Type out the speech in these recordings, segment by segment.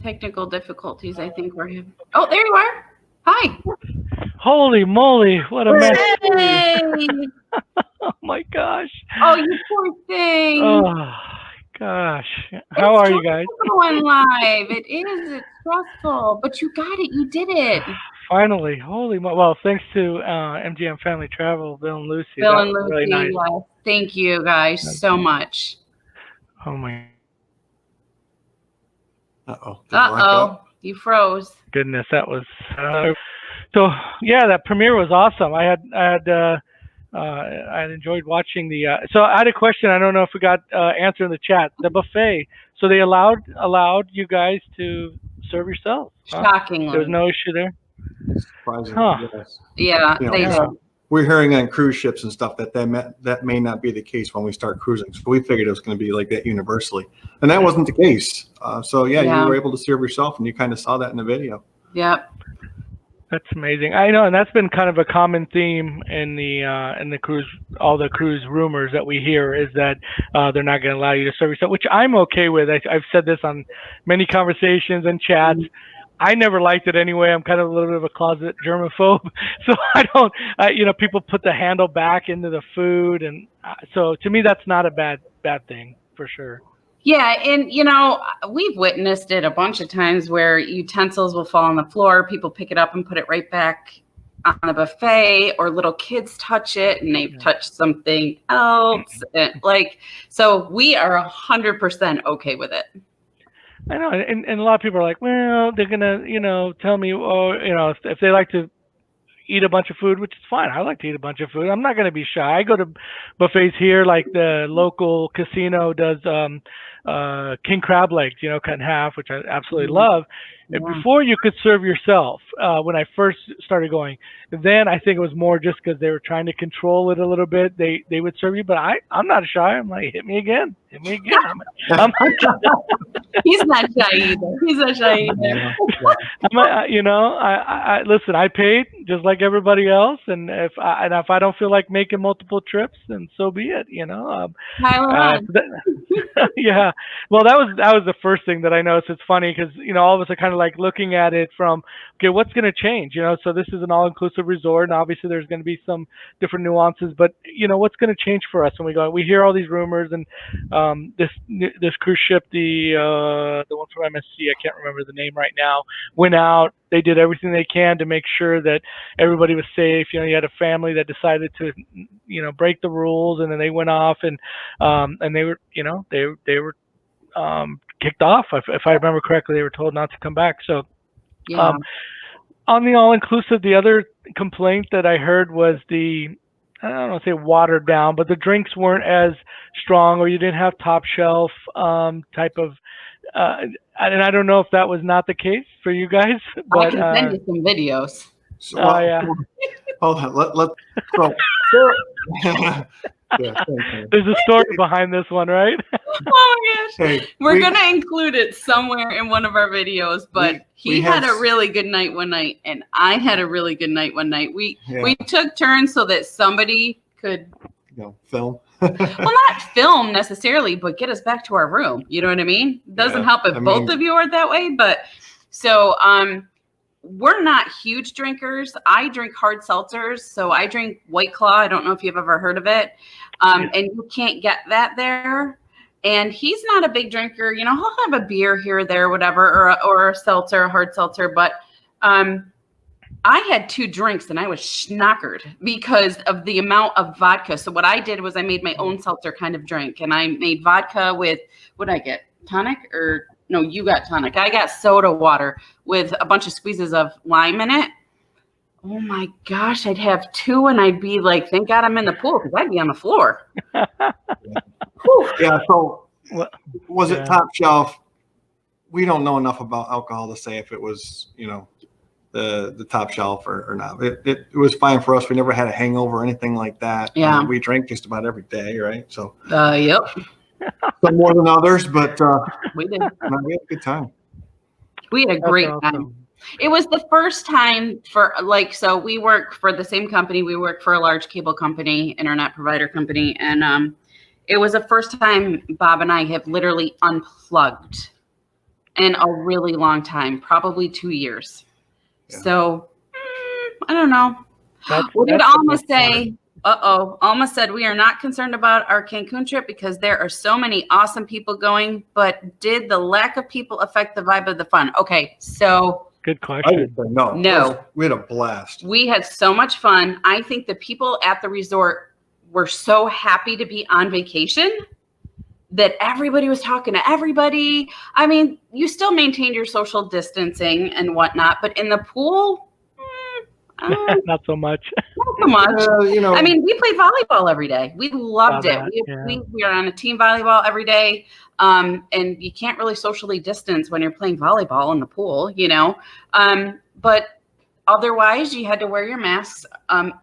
Technical difficulties, I think we're having. Oh, there you are. Hi. Holy moly, what a mess. Hey. Oh my gosh. Oh, you poor thing. Oh gosh. How It's are you guys? stressful going live. It is. It's stressful, but you got it. You did it. Finally, well, thanks to MGM Family Travel, Bill and Lucy. Bill That and was really Lucy, nice. yes. Thank you guys so much. Oh my Uh-oh. You froze. goodness, that was so. Yeah, that premiere was awesome. I had enjoyed watching the. So I had a question. I don't know if we got answer in the chat. The buffet. So they allowed you guys to serve yourselves. Huh? Shockingly. There was no issue there. Surprising. Huh. Yes. Yeah, they did. We're hearing on cruise ships and stuff that may not be the case when we start cruising. So we figured it was going to be like that universally, and that wasn't the case. So you were able to serve yourself, and you kind of saw that in the video. Yep. That's amazing. I know, and that's been kind of a common theme in the cruise, all the cruise rumors that we hear is that they're not going to allow you to serve yourself, which I'm okay with. I've said this on many conversations and chats. I never liked it anyway. I'm kind of a little bit of a closet germaphobe, so I don't. People put the handle back into the food, and so to me, that's not a bad thing for sure. Yeah, and we've witnessed it a bunch of times where utensils will fall on the floor, people pick it up and put it right back on the buffet, or little kids touch it and they've touched something else. So we are 100% okay with it. I know, and a lot of people are like, well, they're gonna, tell me, if they like to eat a bunch of food, which is fine. I like to eat a bunch of food. I'm not going to be shy. I go to buffets here, like the local casino does king crab legs, cut in half, which I absolutely love. And before you could serve yourself, when I first started going, then I think it was more just because they were trying to control it a little bit. They would serve you, but I'm not shy. I'm like, hit me again. I'm He's not shy either. I listen. I paid just like everybody else, and if I don't feel like making multiple trips, then so be it. Yeah. Well, that was the first thing that I noticed. It's funny because all of us are kind of like looking at it from, okay, what's going to change? So this is an all-inclusive resort, and obviously there's going to be some different nuances, but what's going to change for us when we go? We hear all these rumors, and this cruise ship, the one from MSC, I can't remember the name right now, went out. They did everything they can to make sure that everybody was safe. You had a family that decided to, break the rules, and then they went off, and they were, they were kicked off. If I remember correctly, they were told not to come back. So, on the all-inclusive, the other complaint that I heard was I don't want to say watered down, but the drinks weren't as strong, or you didn't have top shelf type of. And I don't know if that was not the case for you guys, but I can send you some videos. So, hold on. There's a story behind this one, right? Oh my gosh. We're going to include it somewhere in one of our videos, but he had a really good night one night, and I had a really good night one night. We took turns so that somebody could film. Well, not film necessarily, but get us back to our room. You know what I mean? It doesn't help if both of you are that way, but so we're not huge drinkers. I drink hard seltzers, so I drink White Claw. I don't know if you've ever heard of it. And you can't get that there. And he's not a big drinker. He'll have a beer here or there, whatever, or a seltzer, a hard seltzer. But I had 2 drinks and I was schnockered because of the amount of vodka. So what I did was I made my own seltzer kind of drink, and I made vodka with, what did I get? Tonic? Or no, you got tonic. I got soda water with a bunch of squeezes of lime in it. Oh my gosh, I'd have 2 and I'd be like, thank God I'm in the pool, because I'd be on the floor. Yeah, so was it top shelf? We don't know enough about alcohol to say if it was, the top shelf or not. It was fine for us. We never had a hangover or anything like that. Yeah. We drank just about every day, right? So yep. Some more than others, but we did. We had a good time. We had a great time. It was the first time for so we work for the same company. We work for a large cable company, internet provider company. And it was the first time Bob and I have literally unplugged in a really long time, probably 2 years. Yeah. So I don't know. What did Alma say? Alma said, we are not concerned about our Cancun trip because there are so many awesome people going, but did the lack of people affect the vibe of the fun? Okay, so good question. No. We had a blast. We had so much fun. I think the people at the resort were so happy to be on vacation that everybody was talking to everybody. I mean, you still maintained your social distancing and whatnot, but in the pool, not so much. Not so much. You know, I mean, we played volleyball every day. We loved it. We are on a team volleyball every day. And you can't really socially distance when you're playing volleyball in the pool, you know. But otherwise, you had to wear your masks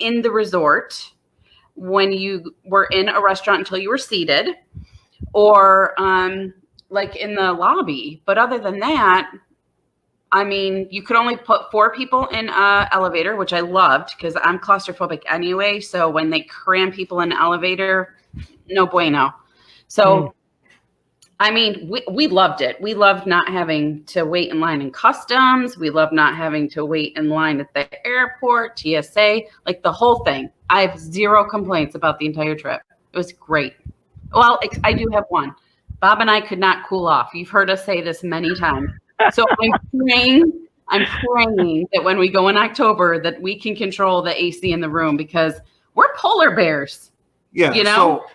in the resort when you were in a restaurant until you were seated, or like in the lobby. But other than that, I mean, you could only put 4 people in an elevator, which I loved because I'm claustrophobic anyway. So when they cram people in an elevator, no bueno. So, I mean, we loved it. We loved not having to wait in line in customs. We loved not having to wait in line at the airport, TSA, like the whole thing. I have 0 complaints about the entire trip. It was great. Well, I do have one. Bob and I could not cool off. You've heard us say this many times. So I'm praying that when we go in October that we can control the AC in the room because we're polar bears. Yeah. You know? So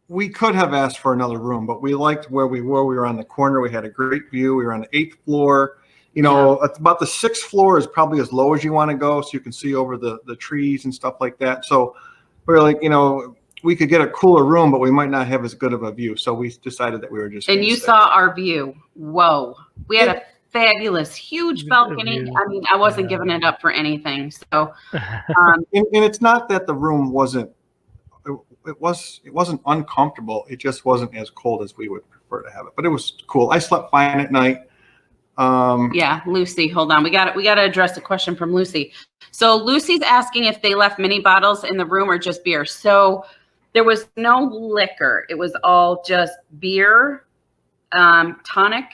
we could have asked for another room, but we liked where we were. We were on the corner. We had a great view. We were on the 8th floor. You know, about the 6th floor is probably as low as you want to go, so you can see over the trees and stuff like that. So we're like, you know, we could get a cooler room, but we might not have as good of a view. So we decided that we were just. And you saw our view. Whoa. We had a fabulous, huge balcony. I mean, I wasn't giving it up for anything. So, and it's not that the room wasn't, it wasn't uncomfortable. It just wasn't as cold as we would prefer to have it, but it was cool. I slept fine at night. Yeah, Lucy, hold on. We got to address a question from Lucy. So Lucy's asking if they left mini bottles in the room or just beer. So there was no liquor. It was all just beer, tonic,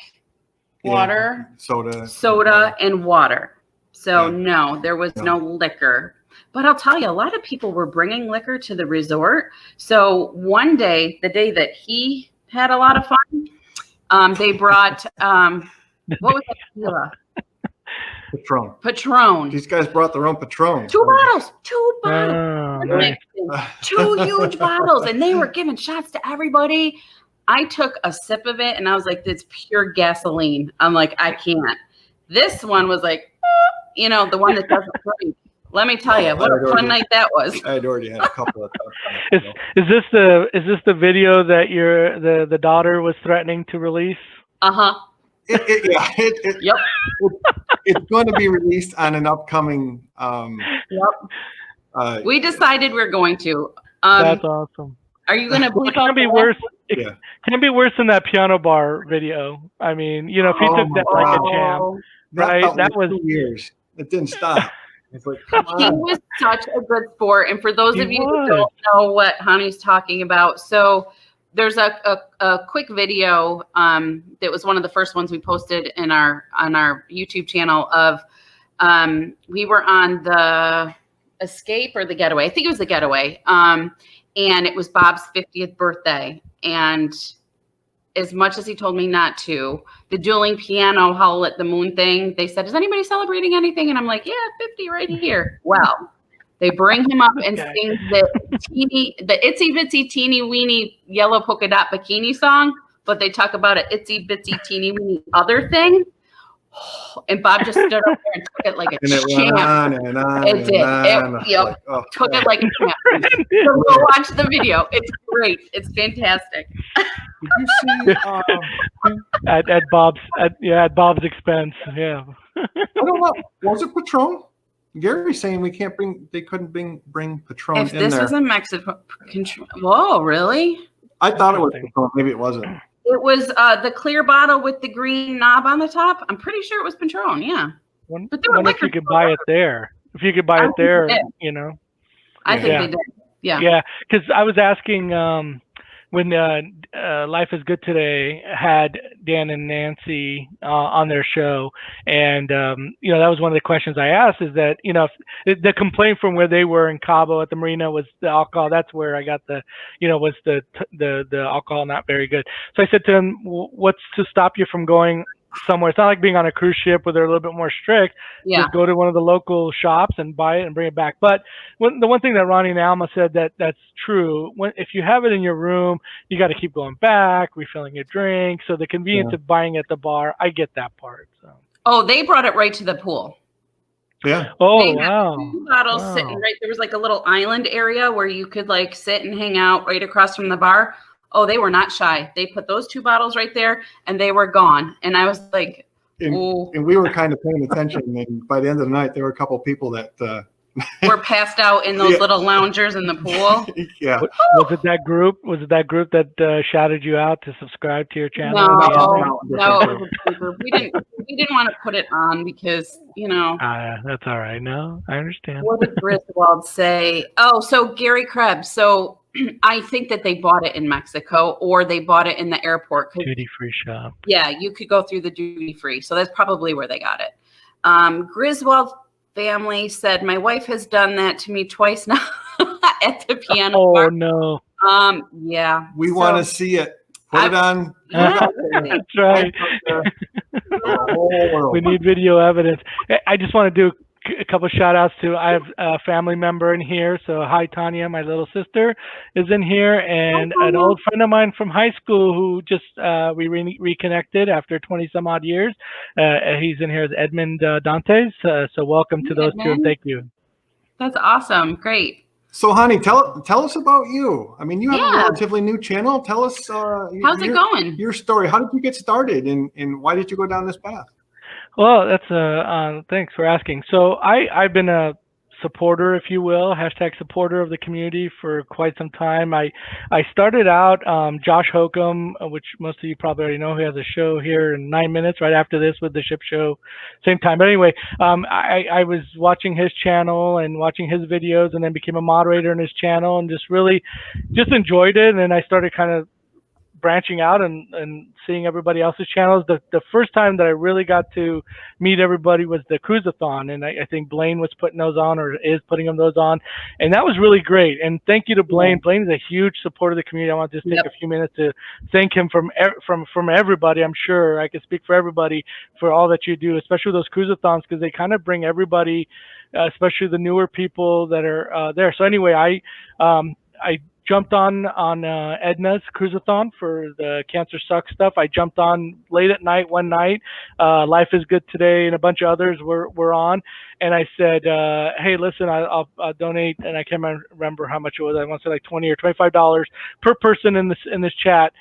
water, soda, and water. So no, there was no liquor. But I'll tell you, a lot of people were bringing liquor to the resort. So one day, the day that he had a lot of fun, they brought what was that? Patron. These guys brought their own Patron. 2 bottles. 2 bottles. Oh, nice. 2 huge bottles. And they were giving shots to everybody. I took a sip of it and I was like, "It's pure gasoline." I'm like, I can't. This one was like, you know, the one that doesn't drink. Let me tell you, what a fun night that was. I had already had a couple of times. Is this the video that the daughter was threatening to release? Uh-huh. Yep. It's going to be released on an upcoming. We decided we're going to. That's awesome. Are you going to bleep out? Can be worse. Can it be worse than that piano bar video? I mean, you know, if he took that like a champ, right? That was 2 years. It didn't stop. It's like, he was such a good sport. And for those of you who don't know what Honey's talking about, so there's a quick video that was one of the first ones we posted on our YouTube channel of we were on the Escape or the Getaway. I think it was the Getaway. And it was Bob's 50th birthday. And as much as he told me not to, the dueling piano Howl at the Moon thing, they said, "Is anybody celebrating anything?" And I'm like, "Yeah, 50 right here." Well, they bring him up and sing the itsy bitsy teeny weeny yellow polka dot bikini song, but they talk about an itsy bitsy teeny weeny other thing. And Bob just stood up there and took it like a champ. It did. Took it like a champ. So go watch the video. It's great. It's fantastic. Did you see at Bob's expense? Yeah. I don't know. Was it Patron? Gary's saying they couldn't bring Patron in there. If this was in Mexico, whoa, really? I thought it was Patron. Maybe it wasn't. It was the clear bottle with the green knob on the top. I'm pretty sure it was Patron, yeah. But if you could buy it there. If you could buy it there, you know. I think they did. Yeah. Yeah, because I was asking when Life is Good Today had Dan and Nancy on their show, and that was one of the questions I asked, is that if the complaint from where they were in Cabo at the marina was the alcohol. That's where I got was the alcohol not very good. So I said to them, what's to stop you from going somewhere? It's not like being on a cruise ship where they're a little bit more strict. Yeah. Just go to one of the local shops and buy it and bring it back. But the one thing that Ronnie and Alma said that's true, if you have it in your room, you got to keep going back, refilling your drink. So the convenience of buying at the bar, I get that part. So. Oh, they brought it right to the pool. Yeah. Oh, they wow. 2 bottles sitting right there. Was like a little island area where you could like sit and hang out right across from the bar. Oh, they were not shy. They put those 2 bottles right there and they were gone. And I was like, and we were kind of paying attention. And by the end of the night, there were a couple of people that were passed out in those little loungers in the pool. Yeah. Was it that group? Was it that group that shouted you out to subscribe to your channel? No, it was a group. We didn't want to put it on because that's all right. No, I understand. What did Griswold say? Oh, so Gary Krebs. So I think that they bought it in Mexico or they bought it in the airport. Duty-free shop. Yeah, you could go through the duty-free. So that's probably where they got it. Griswold family said, my wife has done that to me twice now at the piano bar. No. Yeah. We want to see it. Put it on. Yeah, that's right. We need video evidence. I just want to do a couple shout outs to, I have a family member in here. So hi, Tanya, my little sister is in here, and an old friend of mine from high school who just, we reconnected after 20 some odd years. He's in here as Edmund Dantes. So welcome to those 2 and thank you. That's awesome. Great. So, honey, tell us about you. I mean, you have a relatively new channel. Tell us, how's it going? Your story. How did you get started, and why did you go down this path? Well, that's thanks for asking. So I've been a supporter, if you will, #supporter of the community for quite some time. I started out, Josh Hokum, which most of you probably already know, who has a show here in 9 minutes right after this with the Ship Show, same time. But anyway, I was watching his channel and watching his videos, and then became a moderator in his channel and just really enjoyed it. And then I started kind of branching out and seeing everybody else's channels. The first time that I really got to meet everybody was the Cruise-a-thon, and I think Blaine was putting those on, or is putting those on, and that was really great. And thank you to Blaine. Blaine is a huge supporter of the community. I want to just take a few minutes to thank him from everybody. I'm sure I can speak for everybody for all that you do, especially those Cruise-a-thons, because they kind of bring everybody, especially the newer people that are there. So anyway, I jumped on Edna's Cruise-a-thon for the Cancer Sucks stuff. I jumped on late at night one night. Life is Good Today and a bunch of others were on, and I said, hey, listen, I'll donate, and I can't remember how much it was. I want to say like $20 or $25 per person in this chat.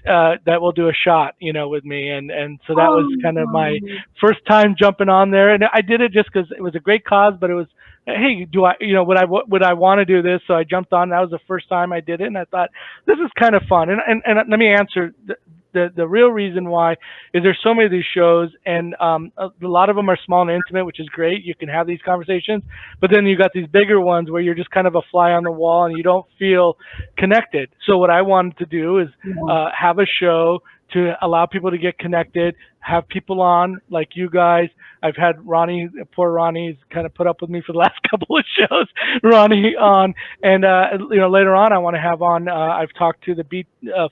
That will do a shot, with me, and so that was kind of my first time jumping on there, and I did it just because it was a great cause, but it was, hey, would I want to do this? So I jumped on. That was the first time I did it, and I thought this is kind of fun. And let me answer the real reason why is there's so many of these shows, and a lot of them are small and intimate, which is great. You can have these conversations, but then you got these bigger ones where you're just kind of a fly on the wall and you don't feel connected. So what I wanted to do is have a show to allow people to get connected, have people on like you guys. I've had Ronnie, poor Ronnie's kind of put up with me for the last couple of shows, Ronnie on, and later on I want to have on, I've talked to the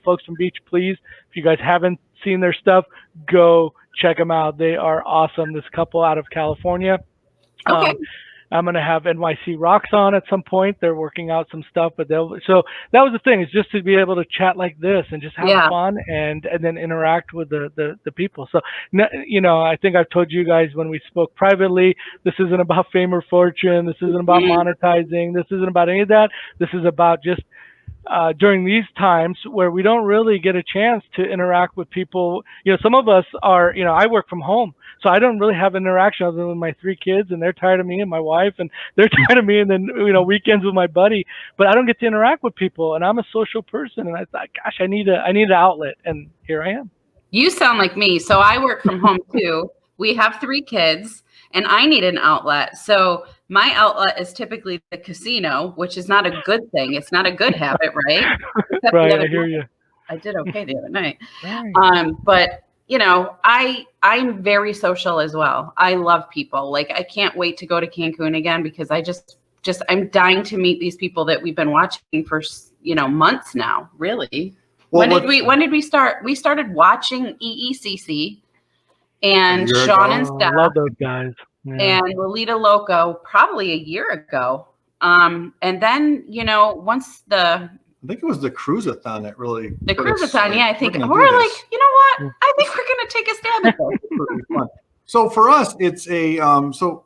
folks from Beach Please. If you guys haven't seen their stuff, go check them out. They are awesome. This couple out of California. Okay. I'm going to have NYC Rocks on at some point. They're working out some stuff, so that was the thing, is just to be able to chat like this and just have fun and then interact with the people. So, I think I've told you guys when we spoke privately, this isn't about fame or fortune. This isn't about monetizing. This isn't about any of that. This is about just during these times where we don't really get a chance to interact with people. Some of us are, I work from home, so I don't really have interaction other than my 3 kids, and they're tired of me, and my wife, and they're tired of me, and then, weekends with my buddy, but I don't get to interact with people, and I'm a social person, and I thought, gosh, I need an outlet, and here I am. You sound like me. So I work from home too. We have 3 kids, and I need an outlet. So my outlet is typically the casino, which is not a good thing. It's not a good habit, right? Except Right, I hear you. I did okay the other night. Right. But you know, I'm very social as well. I love people. Like I can't wait to go to Cancun again because I just I'm dying to meet these people that we've been watching for, you know, months now. Really. Well, when did we start? We started watching EECC and Sean and Steph. Love those guys. Yeah. And Lolita Loco probably a year ago. And then, you know, once I think it was the cruise-a-thon that really. The cruise-a-thon, yeah. I think we're like, you know what? I think we're going to take a stab at this. So for us, it's so,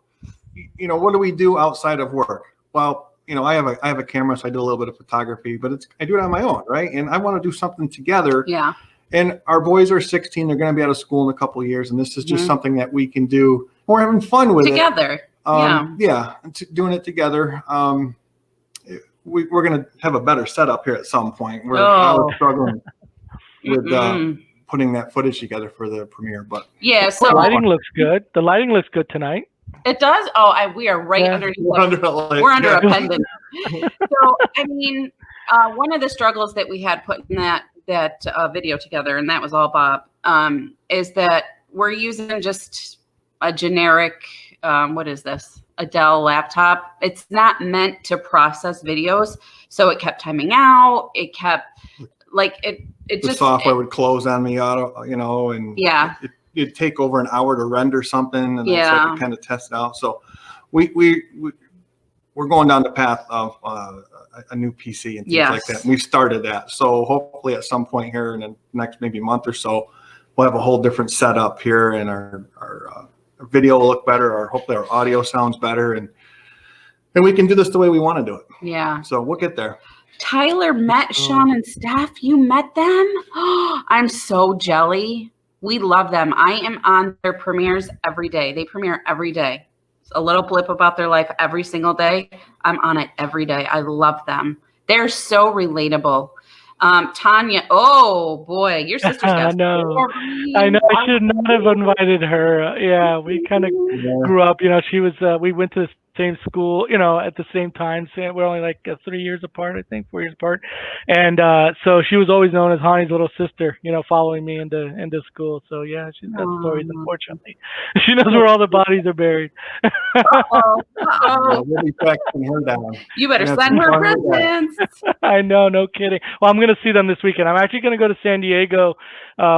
you know, what do we do outside of work? Well, you know, I have a camera, so I do a little bit of photography, but I do it on my own, right? And I want to do something together. Yeah. And our boys are 16; they're going to be out of school in a couple of years, and this is just something that we can do. We're having fun with together. Yeah, doing it together. We're going to have a better setup here at some point. I was struggling with putting that footage together for the premiere, but yeah. So the lighting looks good. The lighting looks good tonight. It does. We are right underneath. We're under a pendant. So, I mean, one of the struggles that we had putting that video together, and that was all Bob, is that we're using just a generic, what is this? A Dell laptop. It's not meant to process videos. So it kept timing out. It kept the software would close on me auto, you know, and yeah. It'd take over an hour to render something, and so I could kind of test it out. So we're going down the path of a new PC and things like that. And we've started that. So hopefully at some point here in the next maybe month or so, we'll have a whole different setup here, and our video will look better, or hopefully our audio sounds better, and we can do this the way we want to do it. Yeah. So we'll get there. Tyler met Sean and Steph. You met them? I'm so jelly. We love them. I am on their premieres every day. They premiere every day. It's a little blip about their life every single day. I'm on it every day. I love them. They're so relatable. Tanya, oh boy, your sister's got I know. I should not have invited her. Yeah, we kind of grew up. You know, she was. We went to the same school. You know, at the same time. So we're only like 3 years apart, I think, 4 years apart. And so she was always known as Honey's little sister. You know, following me into school. So yeah, she's got stories. Unfortunately, she knows where all the bodies are buried. We'll be tracking her down. You better send her presents. I know, no kidding. Well, I'm going to see them this weekend. I'm actually going to go to San Diego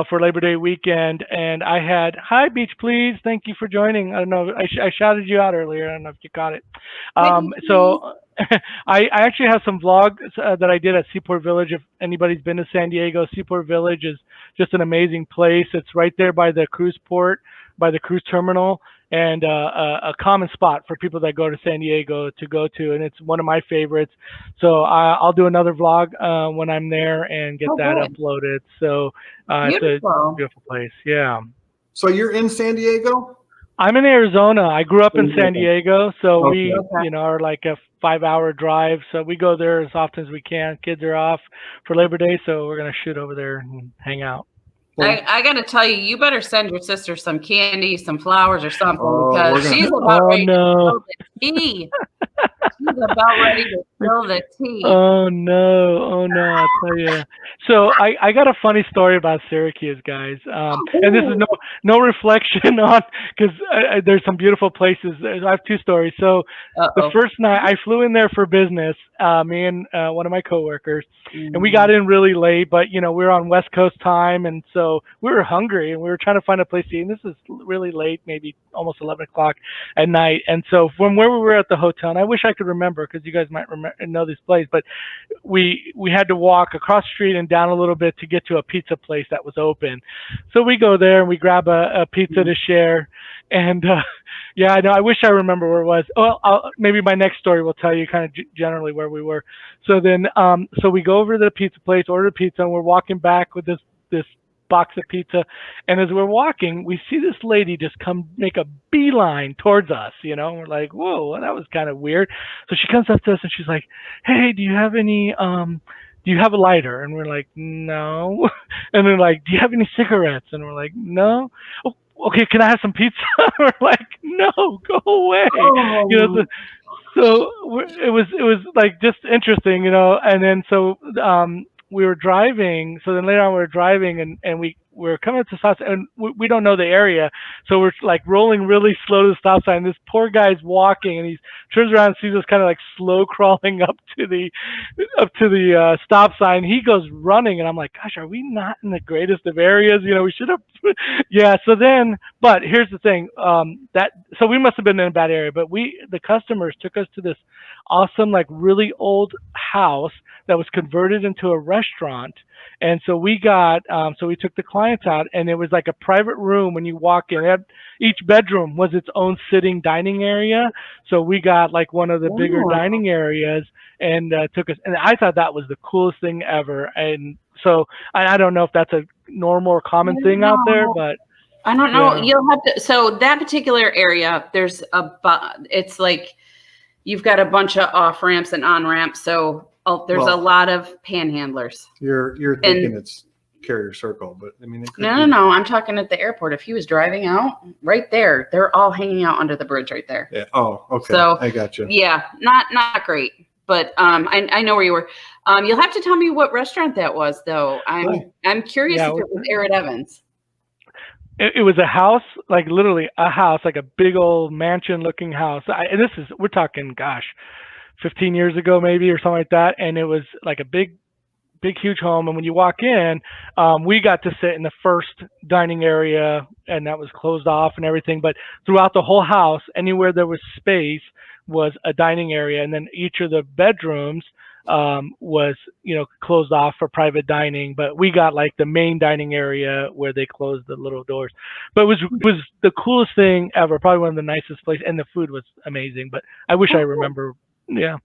for Labor Day weekend, and I had hi Beach, please. Thank you for joining. I don't know. I shouted you out earlier. I don't know if you caught it. So I actually have some vlogs that I did at Seaport Village. If anybody's been to San Diego, Seaport Village is just an amazing place. It's right there by the cruise port, by the cruise terminal, and a common spot for people that go to San Diego to go to, and it's one of my favorites. So I'll do another vlog when I'm there and get that uploaded. So it's a beautiful place. Yeah. So you're in San Diego? I'm in Arizona. I grew up in San Diego, so we, you know, are like a 5-hour drive. So we go there as often as we can. Kids are off for Labor Day, so we're gonna shoot over there and hang out. I got to tell you, you better send your sister some candy, some flowers, or something, because she's about ready to spill the tea. She's about ready to spill the tea. Oh no! I'll tell you. So I got a funny story about Syracuse, guys, and this is no reflection on, because there's some beautiful places. I have 2 stories. So the first night I flew in there for business, me and one of my coworkers, and we got in really late, but you know we were on West Coast time, and so we were hungry and we were trying to find a place to eat. And this is really late, maybe almost 11 o'clock at night. And so from where we were at the hotel, and I wish I could remember because you guys might know this place, but we had to walk across the street and down a little bit to get to a pizza place that was open. So we go there and we grab a pizza to share. And yeah, I know. I wish I remember where it was. Well, maybe my next story will tell you kind of generally where we were. So then, so we go over to the pizza place, order pizza, and we're walking back with this box of pizza. And as we're walking, we see this lady just make a beeline towards us, you know, and we're like, whoa, well, that was kind of weird. So she comes up to us and she's like, hey, do you have a lighter? And we're like, no. And they're like, do you have any cigarettes? And we're like, no. Oh, okay, can I have some pizza? We're like, no, go away. Oh. You know, it was like just interesting, and then so we were driving. So then later on we were driving, and we're coming up to stop sign, and we don't know the area, so we're like rolling really slow to the stop sign. This poor guy's walking, and he turns around and sees us kind of like slow crawling up to the stop sign. He goes running, and I'm like, gosh, are we not in the greatest of areas? We should have. Yeah. So then, but here's the thing. So we must have been in a bad area, but the customers took us to this awesome, like really old house that was converted into a restaurant. And so we took the clients out, and it was like a private room when you walk in. Each bedroom was its own sitting dining area. So we got like one of the bigger dining areas, and took us. And I thought that was the coolest thing ever. And so I don't know if that's a normal or common thing out there, but I don't know. Yeah. You'll have to. So that particular area, it's like you've got a bunch of off ramps and on ramps. So there's a lot of panhandlers. You're thinking it's Carrier Circle, but I mean, no. I'm talking at the airport. If he was driving out right there, they're all hanging out under the bridge right there. Yeah. Oh, okay. So I got you. Yeah, not great, but I know where you were. You'll have to tell me what restaurant that was, though. I'm curious if it was Arid Evans. It was a house, like literally a house, like a big old mansion-looking house. And we're talking, 15 years ago maybe or something like that. And it was like a big, huge home. And when you walk in, we got to sit in the first dining area, and that was closed off and everything. But throughout the whole house, anywhere there was space was a dining area. And then each of the bedrooms was closed off for private dining, but we got like the main dining area where they closed the little doors. But it was the coolest thing ever, probably one of the nicest places, and the food was amazing. But I wish I remember. Yeah.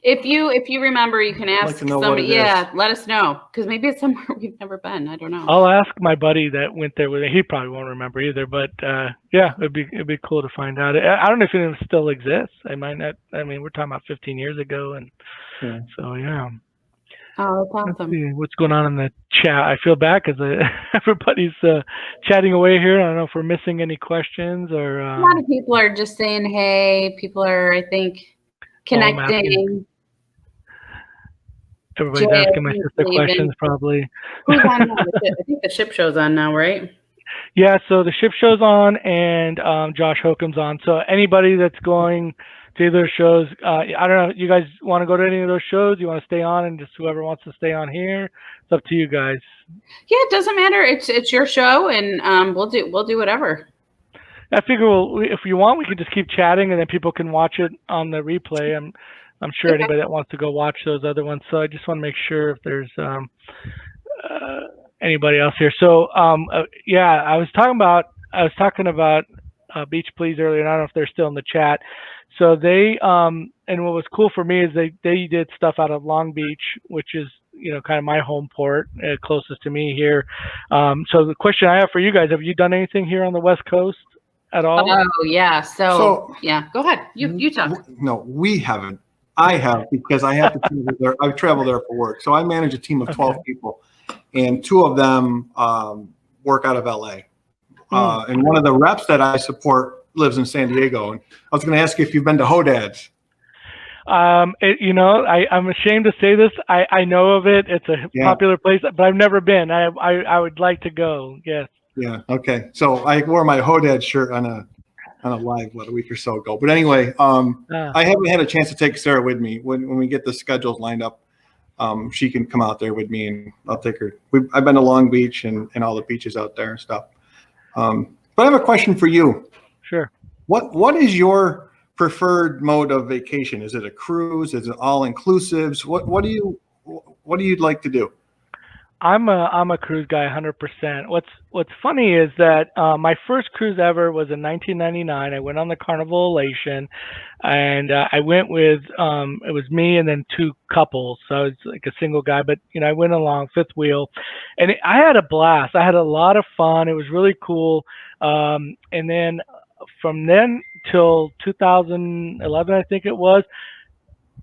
If you remember, you can ask somebody. Yeah, let us know, because maybe it's somewhere we've never been. I don't know. I'll ask my buddy that went there with me. He probably won't remember either. But yeah, it'd be cool to find out. I don't know if it still exists. I might not. I mean, we're talking about 15 years ago, and so yeah. Oh, that's awesome. Let's see what's going on in the chat. I feel bad because everybody's chatting away here. I don't know if we're missing any questions or. A lot of people are just saying, "Hey." People are, I think, connecting. Everybody's asking my sister questions, probably. Who's on now? I think the ship show's on now, right? Yeah, so the ship show's on, and Josh Hokum's on. So anybody that's going to either shows, I don't know, you guys want to go to any of those shows? You want to stay on, and just whoever wants to stay on here? It's up to you guys. Yeah, it doesn't matter. It's your show, and we'll do whatever. I figure if you want, we could just keep chatting, and then people can watch it on the replay. I'm sure anybody that wants to go watch those other ones. So I just want to make sure if there's anybody else here. So yeah, I was talking about Beach Please earlier, and I don't know if they're still in the chat. So they and what was cool for me is they did stuff out of Long Beach, which is kind of my home port, closest to me here. So the question I have for you guys: have you done anything here on the West Coast at all? Oh yeah. So yeah, go ahead. You talk. No, we haven't. I have, because I have to travel there. I travel there for work. So I manage a team of 12 people, and 2 of them work out of LA. And one of the reps that I support lives in San Diego. And I was going to ask you if you've been to Hodad's. I'm ashamed to say this. I know of it. It's a popular place, but I've never been. I would like to go. Yes. Yeah. Okay. So I wore my Hodad shirt on a live a week or so ago. But anyway, I haven't had a chance to take Sarah with me. When we get the schedules lined up, she can come out there with me, and I'll take her. I've been to Long Beach and all the beaches out there and stuff. But I have a question for you. Sure. What is your preferred mode of vacation? Is it a cruise? Is it all inclusives? What do you like to do? I'm a cruise guy, 100%. What's funny is that my first cruise ever was in 1999. I went on the Carnival Elation, and I went with it was me and then 2 couples, so it's like a single guy. But I went along fifth wheel, and I had a blast. I had a lot of fun. It was really cool. And then from then till 2011, I think it was,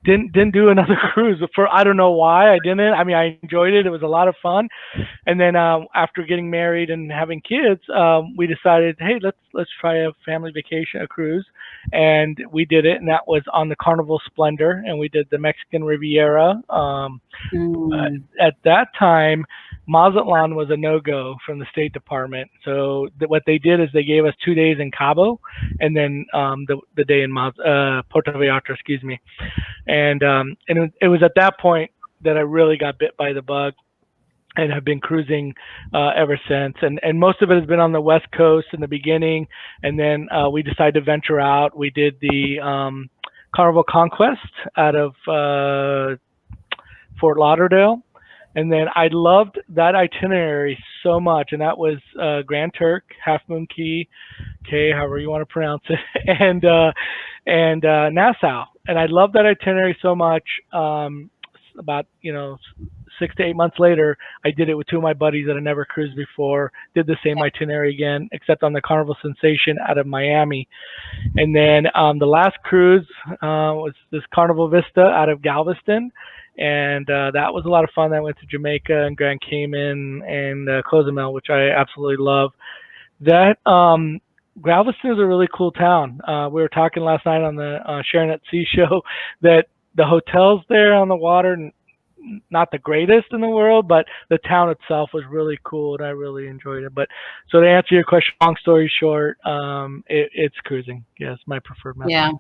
didn't do another cruise for, I don't know why I didn't. I mean, I enjoyed it. It was a lot of fun. And then after getting married and having kids, we decided, hey, let's try a family vacation, a cruise, and we did it. And that was on the Carnival Splendor, and we did the Mexican Riviera. At that time, Mazatlan was a no-go from the State Department. So what they did is they gave us 2 days in Cabo, and then the day in Puerto Vallarta, excuse me. And it was at that point that I really got bit by the bug, and have been cruising ever since. And most of it has been on the West Coast in the beginning, and then we decided to venture out. We did the Carnival Conquest out of Fort Lauderdale, and then I loved that itinerary so much, and that was Grand Turk, Half Moon Cay, however you want to pronounce it, and Nassau. And I loved that itinerary so much. About 6 to 8 months later, I did it with two of my buddies that had never cruised before. Did the same itinerary again, except on the Carnival Sensation out of Miami. And then the last cruise was this Carnival Vista out of Galveston, and that was a lot of fun. I went to Jamaica and Grand Cayman and Cozumel, which I absolutely love. That Galveston is a really cool town. We were talking last night on the Sharon at Sea show that the hotels there on the water, not the greatest in the world, but the town itself was really cool, and I really enjoyed it. But so to answer your question, long story short, it's cruising. Yes, my preferred method.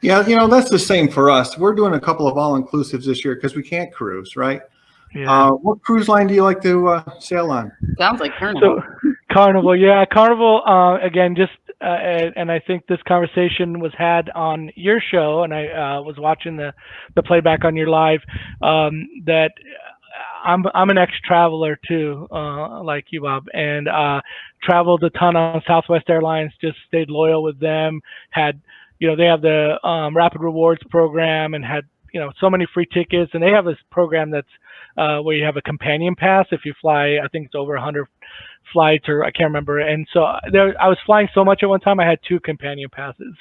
Yeah, that's the same for us. We're doing a couple of all-inclusives this year because we can't cruise, right? Yeah. What cruise line do you like to sail on? Sounds like Carnival. So, Carnival, yeah, Carnival. Again, just and I think this conversation was had on your show, and I was watching the playback on your live. That I'm an ex-traveler too, like you, Bob, and traveled a ton on Southwest Airlines. Just stayed loyal with them. Had they have the Rapid Rewards program, and had so many free tickets, and they have this program that's where you have a companion pass if you fly. I think it's over 100 flights, or I can't remember. And so I was flying so much at one time, I had 2 companion passes.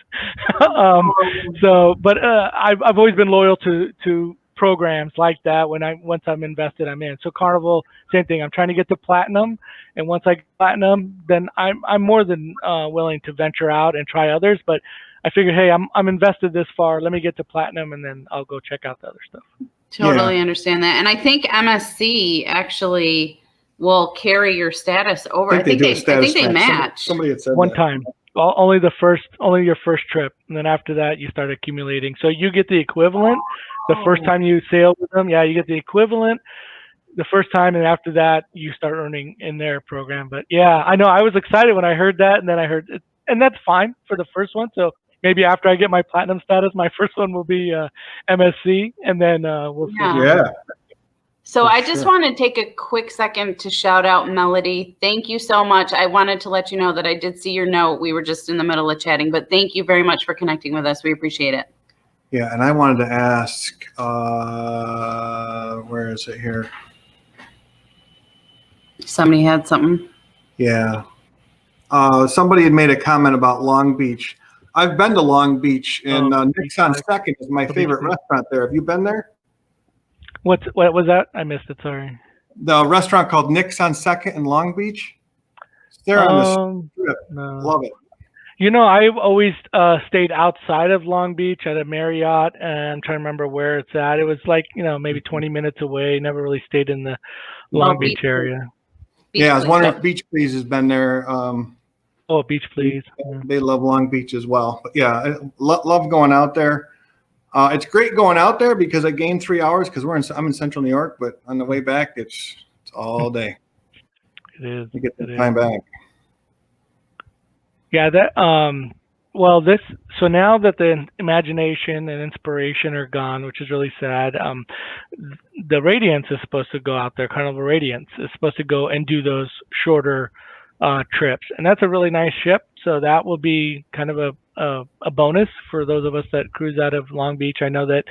But I've always been loyal to programs like that. Once I'm invested, I'm in. So Carnival, same thing. I'm trying to get to platinum, and once I get platinum, then I'm more than willing to venture out and try others. But I figured, hey, I'm invested this far. Let me get to platinum, and then I'll go check out the other stuff. Totally understand that. And I think MSC actually will carry your status over. I think they match. Somebody had said one that. time. Only your first trip, and then after that you start accumulating. So you get the equivalent the first time you sail with them. Yeah, you get the equivalent the first time, and after that you start earning in their program. But yeah, I know I was excited when I heard that, and then I heard it, and that's fine for the first one. So maybe after I get my platinum status, my first one will be MSC, and then we'll see. Yeah. So I just want to take a quick second to shout out Melody. Thank you so much. I wanted to let you know that I did see your note. We were just in the middle of chatting, but thank you very much for connecting with us. We appreciate it. Yeah, and I wanted to ask, where is it here? Somebody had something. Yeah. Somebody had made a comment about Long Beach. I've been to Long Beach, and Nick's on Second is my favorite restaurant there. Have you been there? What was that? I missed it. Sorry. The restaurant called Nick's on Second in Long Beach. It's there on the strip. No. Love it. I've always stayed outside of Long Beach at a Marriott, and I'm trying to remember where it's at. It was like, maybe 20 minutes away. Never really stayed in the Long Beach area. I was wondering if Beach Please has been there. Beach Please. They love Long Beach as well. But yeah, I love going out there. It's great going out there because I gained 3 hours because I'm in Central New York, but on the way back, it's all day. It is. You get the time back. Yeah, so now that the imagination and inspiration are gone, which is really sad, the Radiance is supposed to go out there. Carnival Radiance is supposed to go and do those shorter trips, and that's a really nice ship. So that will be kind of a bonus for those of us that cruise out of Long Beach. I know that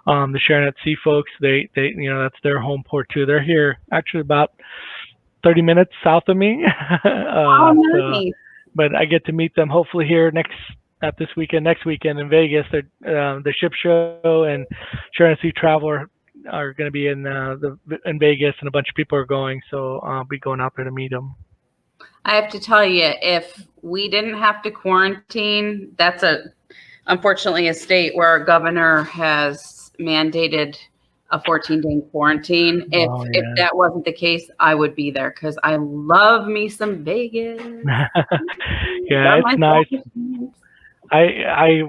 the Sharon at Sea folks, they that's their home port too. They're here actually about 30 minutes south of me. Nice. But I get to meet them hopefully here next not this weekend, next weekend in Vegas. The Ship Show and Sharon Sea Travel are going to be in Vegas, and a bunch of people are going. So I'll be going out there to meet them. I have to tell you, if we didn't have to quarantine, that's unfortunately a state where our governor has mandated a 14-day quarantine. If that wasn't the case, I would be there because I love me some Vegas. Yeah, it's nice. I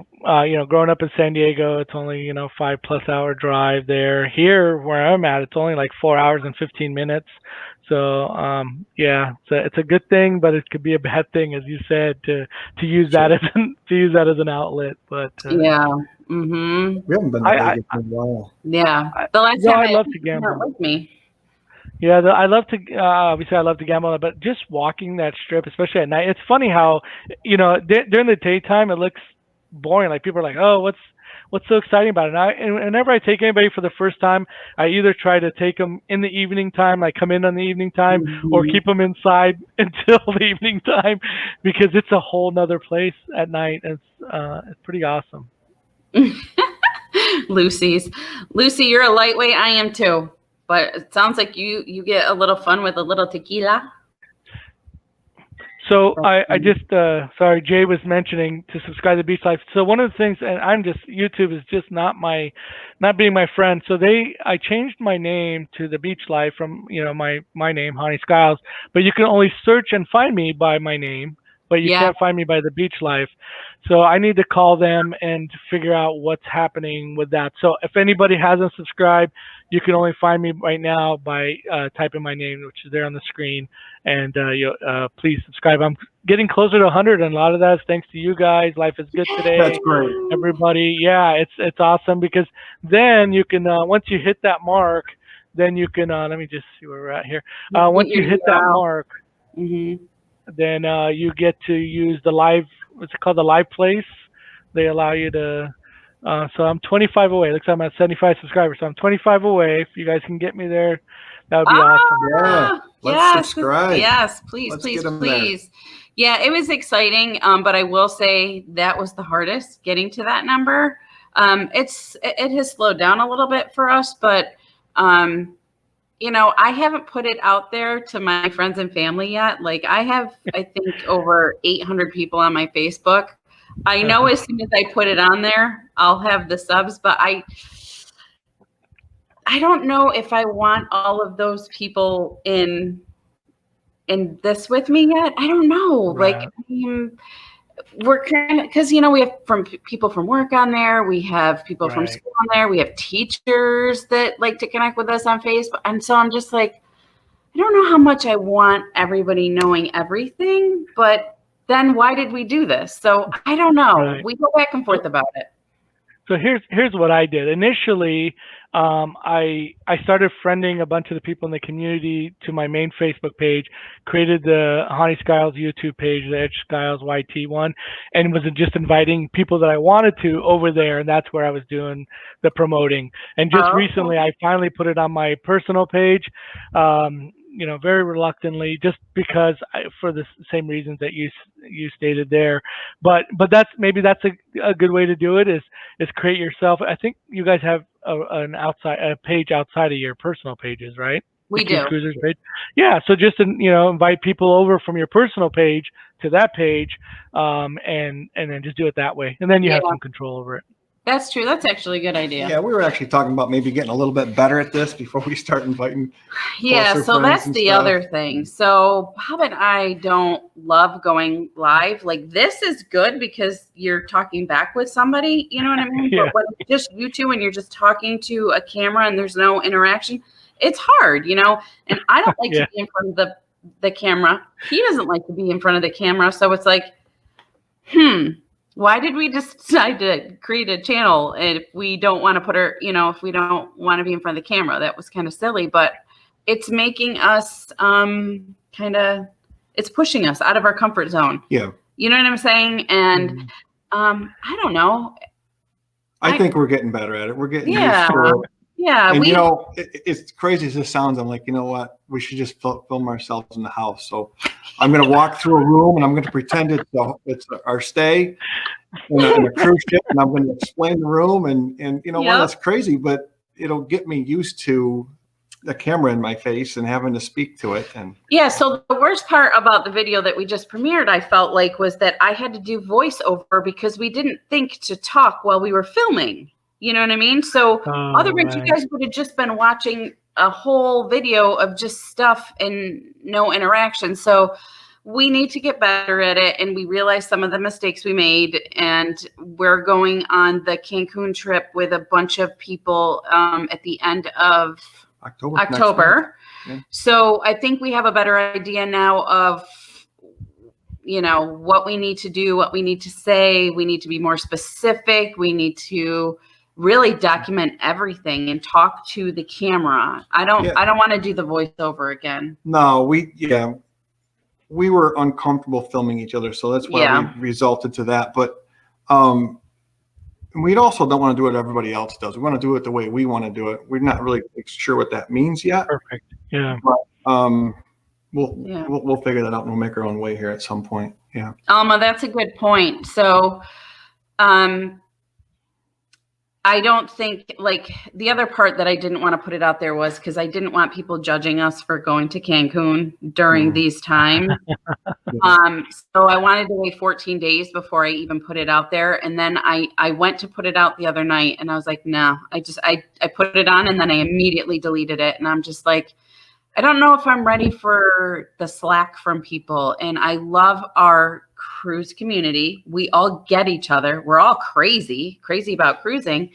growing up in San Diego, it's only 5+ hour drive there. Here where I'm at, it's only like 4 hours and 15 minutes. So it's a good thing, but it could be a bad thing, as you said, to use that as an outlet. But yeah, mm-hmm. We haven't been to Vegas in a while. Yeah, the last time I love to gamble with me. Yeah, I love to. Obviously, I love to gamble, but just walking that strip, especially at night, it's funny how during the daytime it looks boring. Like people are like, "Oh, what's so exciting about it?" And whenever I take anybody for the first time, I either try to take them in the evening time, like come in on the evening time, or keep them inside until the evening time, because it's a whole nother place at night. It's pretty awesome. Lucy, you're a lightweight. I am too. But it sounds like you get a little fun with a little tequila. So I just sorry, Jay was mentioning to subscribe to Beach Life. So one of the things, and YouTube is just not being my friend. So I changed my name to the Beach Life from my name, Honey Skiles. But you can only search and find me by my name, but you can't find me by the Beach Life. So I need to call them and figure out what's happening with that. So if anybody hasn't subscribed, you can only find me right now by typing my name, which is there on the screen. And please subscribe. I'm getting closer to 100, and a lot of that is thanks to you guys. Life is good today. That's great. Everybody, yeah, it's awesome, because then you can once you hit that mark, then you can let me just see where we're at here. Once you hit that mark, then you get to use the live. What's it called? The live place. They allow you to. So I'm 25 away. Looks like I'm at 75 subscribers. So I'm 25 away. If you guys can get me there, that would be awesome. Yeah. Let's subscribe. Yes, please. Yeah, it was exciting. But I will say that was the hardest, getting to that number. It has slowed down a little bit for us, but I haven't put it out there to my friends and family yet. Like I have, I think over 800 people on my Facebook. I know as soon as I put it on there, I'll have the subs, but I don't know if I want all of those people in this with me yet. I don't know. Right. Like we're kind of, because we have people from work on there, we have people from school on there, we have teachers that like to connect with us on Facebook, and so I'm just like, I don't know how much I want everybody knowing everything, but then why did we do this? So I don't know. Right. We go back and forth about it. So here's what I did. Initially, I started friending a bunch of the people in the community to my main Facebook page, created the Honey Skiles YouTube page, the Edge Skiles YT one, and was just inviting people that I wanted to over there, and that's where I was doing the promoting. And just recently, I finally put it on my personal page. Very reluctantly, just because for the same reasons that you stated there. But that's a good way to do it is create yourself. I think you guys have a page outside of your personal pages, right? We do. Cruisers page. Yeah. So just invite people over from your personal page to that page, and then just do it that way, and then you have some control over it. That's true. That's actually a good idea. Yeah, we were actually talking about maybe getting a little bit better at this before we start inviting. Yeah, so that's the other thing. So Bob and I don't love going live. Like this is good because you're talking back with somebody, you know what I mean? But when it's just you two and you're just talking to a camera and there's no interaction, it's hard, and I don't like to be in front of the camera. He doesn't like to be in front of the camera. So it's like, why did we just decide to create a channel if we don't want to put her, if we don't want to be in front of the camera? That was kind of silly, but it's making us it's pushing us out of our comfort zone. Yeah. You know what I'm saying? And I don't know. I think we're getting better at it. We're getting used to it. Yeah. And it's crazy as this sounds. I'm like, you know what? We should just film ourselves in the house. So I'm going to walk through a room and I'm going to pretend it's our stay in a cruise ship, and I'm going to explain the room. And you know what? That's crazy, but it'll get me used to the camera in my face and having to speak to it. And yeah, so the worst part about the video that we just premiered, I felt like, was that I had to do voiceover because we didn't think to talk while we were filming. You know what I mean? So otherwise you guys would have just been watching a whole video of just stuff and no interaction. So we need to get better at it. And we realized some of the mistakes we made, and we're going on the Cancun trip with a bunch of people at the end of October. Yeah. So I think we have a better idea now of, what we need to do, what we need to say. We need to be more specific. We need to really document everything and talk to the camera. I don't want to do the voiceover again. No, we were uncomfortable filming each other. So that's why we resulted to that. But we also don't want to do what everybody else does. We want to do it the way we want to do it. We're not really sure what that means yet. Perfect. Yeah. But we'll figure that out, and we'll make our own way here at some point. Yeah. Alma, that's a good point. So I don't think, like, the other part that I didn't want to put it out there was because I didn't want people judging us for going to Cancun during these times. So I wanted to wait 14 days before I even put it out there. And then I went to put it out the other night, and I was like, no, I put it on, and then I immediately deleted it. And I'm just like, I don't know if I'm ready for the slack from people. And I love our cruise community. We all get each other. We're all crazy about cruising.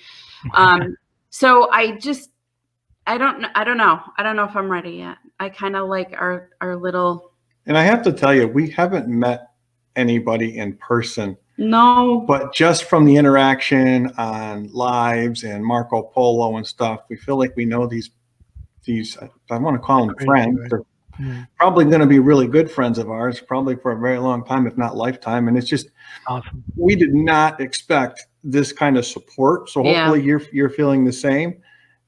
So I don't know if I'm ready yet. I kind of like our little. And I have to tell you, we haven't met anybody in person. No. But just from the interaction on lives and Marco Polo and stuff, we feel like we know these I want to call them friends. They're probably going to be really good friends of ours, probably for a very long time, if not lifetime. And it's just awesome. We did not expect this kind of support. So hopefully you're feeling the same.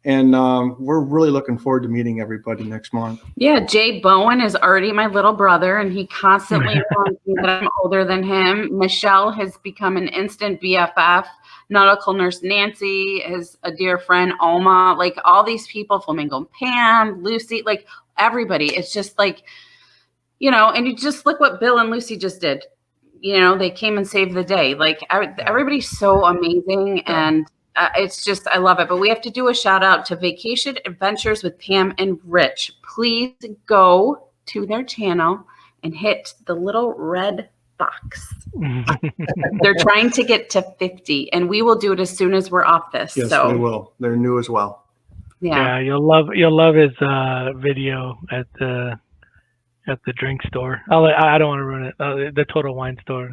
And we're really looking forward to meeting everybody next month. Yeah, Jay Bowen is already my little brother, and he constantly reminds me that I'm older than him. Michelle has become an instant BFF. Nautical Nurse Nancy is a dear friend. Alma, like all these people, Flamingo Pam, Lucy, like everybody. It's just like, and you just look what Bill and Lucy just did. They came and saved the day. Like everybody's so amazing, and it's just, I love it. But we have to do a shout out to Vacation Adventures with Pam and Rich. Please go to their channel and hit the little red box. They're trying to get to 50, and we will do it as soon as we're off this. Yes, so we will. They're new as well. Yeah, you'll love his video at the drink store. I don't want to ruin it. The Total Wine store.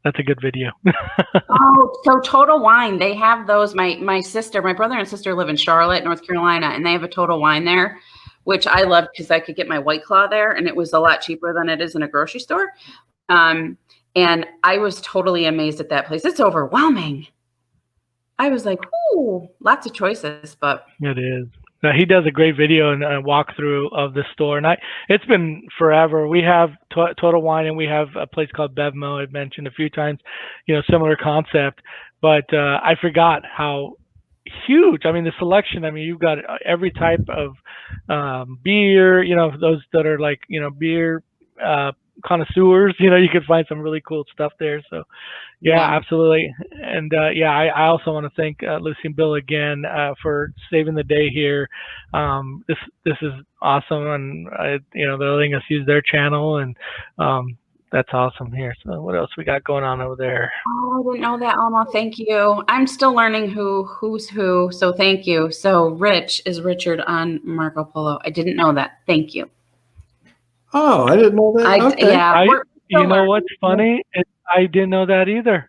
That's a good video. Oh, so Total Wine, they have those. My brother and sister live in Charlotte, North Carolina, and they have a Total Wine there, which I loved because I could get my White Claw there, and it was a lot cheaper than it is in a grocery store. And I was totally amazed at that place. It's overwhelming. I was like, ooh, lots of choices, but it is. He does a great video and a walkthrough of the store, and it's been forever. We have Total Wine, and we have a place called Bevmo. I've mentioned a few times, similar concept, but I forgot how huge. I mean, the selection. I mean, you've got every type of beer. Those that are like beer connoisseurs. You could find some really cool stuff there. So. Yeah, absolutely. And I also want to thank Lucy and Bill again for saving the day here. This is awesome, and they're letting us use their channel, and that's awesome here. So what else we got going on over there? Oh, I didn't know that, Alma. Thank you. I'm still learning who's who. So thank you. So Rich is Richard on Marco Polo. I didn't know that. Thank you. Oh, I didn't know that. Okay. You know what's funny? I didn't know that either.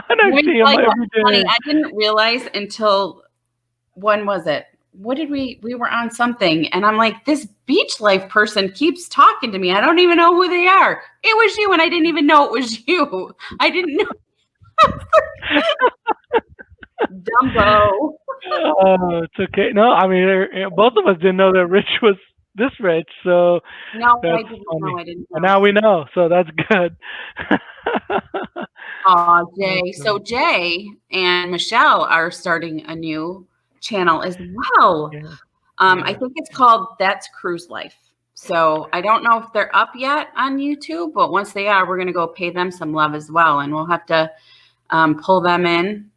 And I see him every day. Funny, I didn't realize until, when was it? What did we were on something, and I'm like, this Beach Life person keeps talking to me. I don't even know who they are. It was you, and I didn't even know it was you. I didn't know. Dumbo. Oh, it's okay. No, I mean, both of us didn't know that Rich was this rich, so No, I that's didn't know. funny. I didn't And know. now we know, so that's good. Aw, Jay. Awesome. So Jay and Michelle are starting a new channel as well. Yeah. I think it's called That's Cruise Life. So I don't know if they're up yet on YouTube, but once they are, we're going to go pay them some love as well. And we'll have to pull them in.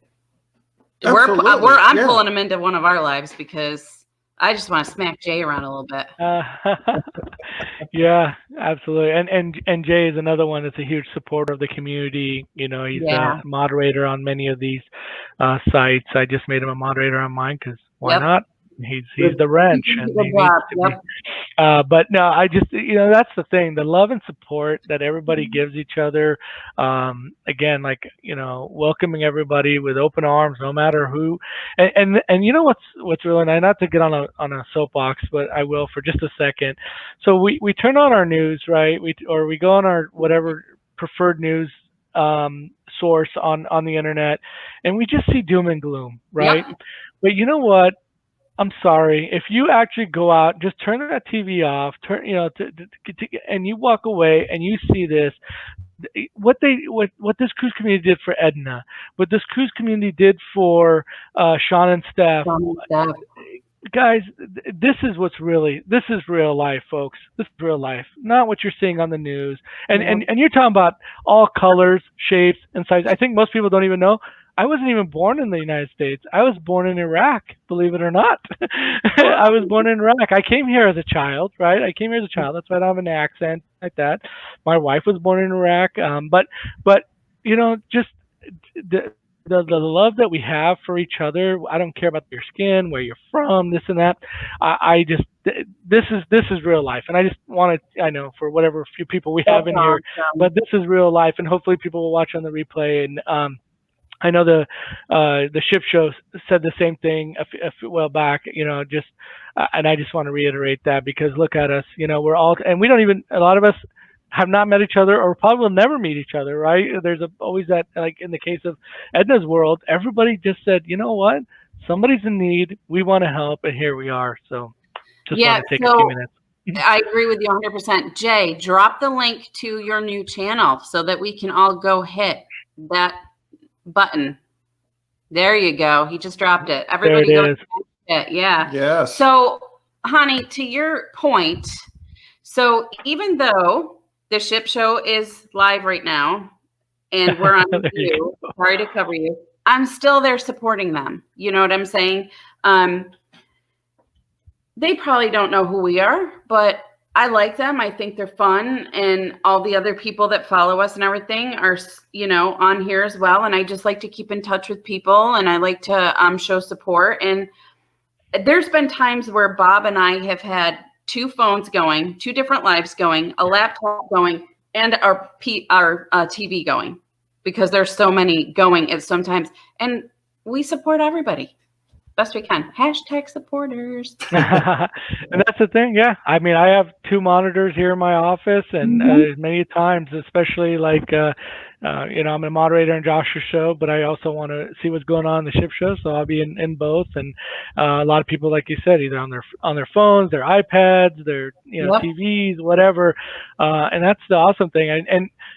Absolutely. I'm Yeah. pulling them into one of our lives because I just want to smack Jay around a little bit. Yeah, absolutely. And Jay is another one that's a huge supporter of the community. You know, he's Yeah. a moderator on many of these sites. I just made him a moderator on mine because why Yep. not? He's the wrench, and he Good needs job. to Yep. be. But no, I just, that's the thing, the love and support that everybody gives each other. Again, like, welcoming everybody with open arms, no matter who. And you know what's really nice, not to get on a soapbox, but I will for just a second. So we turn on our news, right? We go on our whatever preferred news source on the internet, and we just see doom and gloom, right? Yep. But you know what? I'm sorry. If you actually go out, just turn that TV off, and you walk away and you see this, what this cruise community did for Edna, what this cruise community did for Sean and Steph, guys, this is real life, folks. This is real life, not what you're seeing on the news. And you're talking about all colors, shapes, and sizes. I think most people don't even know. I wasn't even born in the United States. I was born in Iraq, believe it or not. I was born in Iraq. I came here as a child, right? I came here as a child. That's why I don't have an accent like that. My wife was born in Iraq. But just the love that we have for each other. I don't care about your skin, where you're from, this and that. I just this is real life, and I just want to, I know, for whatever few people we have in here, but this is real life, and hopefully people will watch on the replay. And I know the ship show said the same thing a while back, and I just want to reiterate that, because look at us, we're all, and we don't even, a lot of us have not met each other, or probably will never meet each other, right? There's always that, like in the case of Edna's world, everybody just said, you know what, somebody's in need, we want to help, and here we are. So just want to take a few minutes. I agree with you 100%. Jay, drop the link to your new channel so that we can all go hit that button. There you go. He just dropped it. Everybody go hit it. Yeah. Yeah. So, honey, to your point, so even though the ship show is live right now and we're on you, sorry to cover you, I'm still there supporting them. You know what I'm saying? They probably don't know who we are, but I like them. I think they're fun, and all the other people that follow us and everything are, on here as well. And I just like to keep in touch with people, and I like to show support. And there's been times where Bob and I have had 2 phones going, 2 different lives going, a laptop going, and our TV going, because there's so many going at sometimes, and we support everybody best we can. # supporters. And that's the thing. Yeah. I mean, I have 2 monitors here in my office, and many times, especially like, I'm a moderator in Josh's show, but I also want to see what's going on in the ship show. So I'll be in both. And a lot of people, like you said, either on their phones, their iPads, their TVs, whatever. And that's the awesome thing.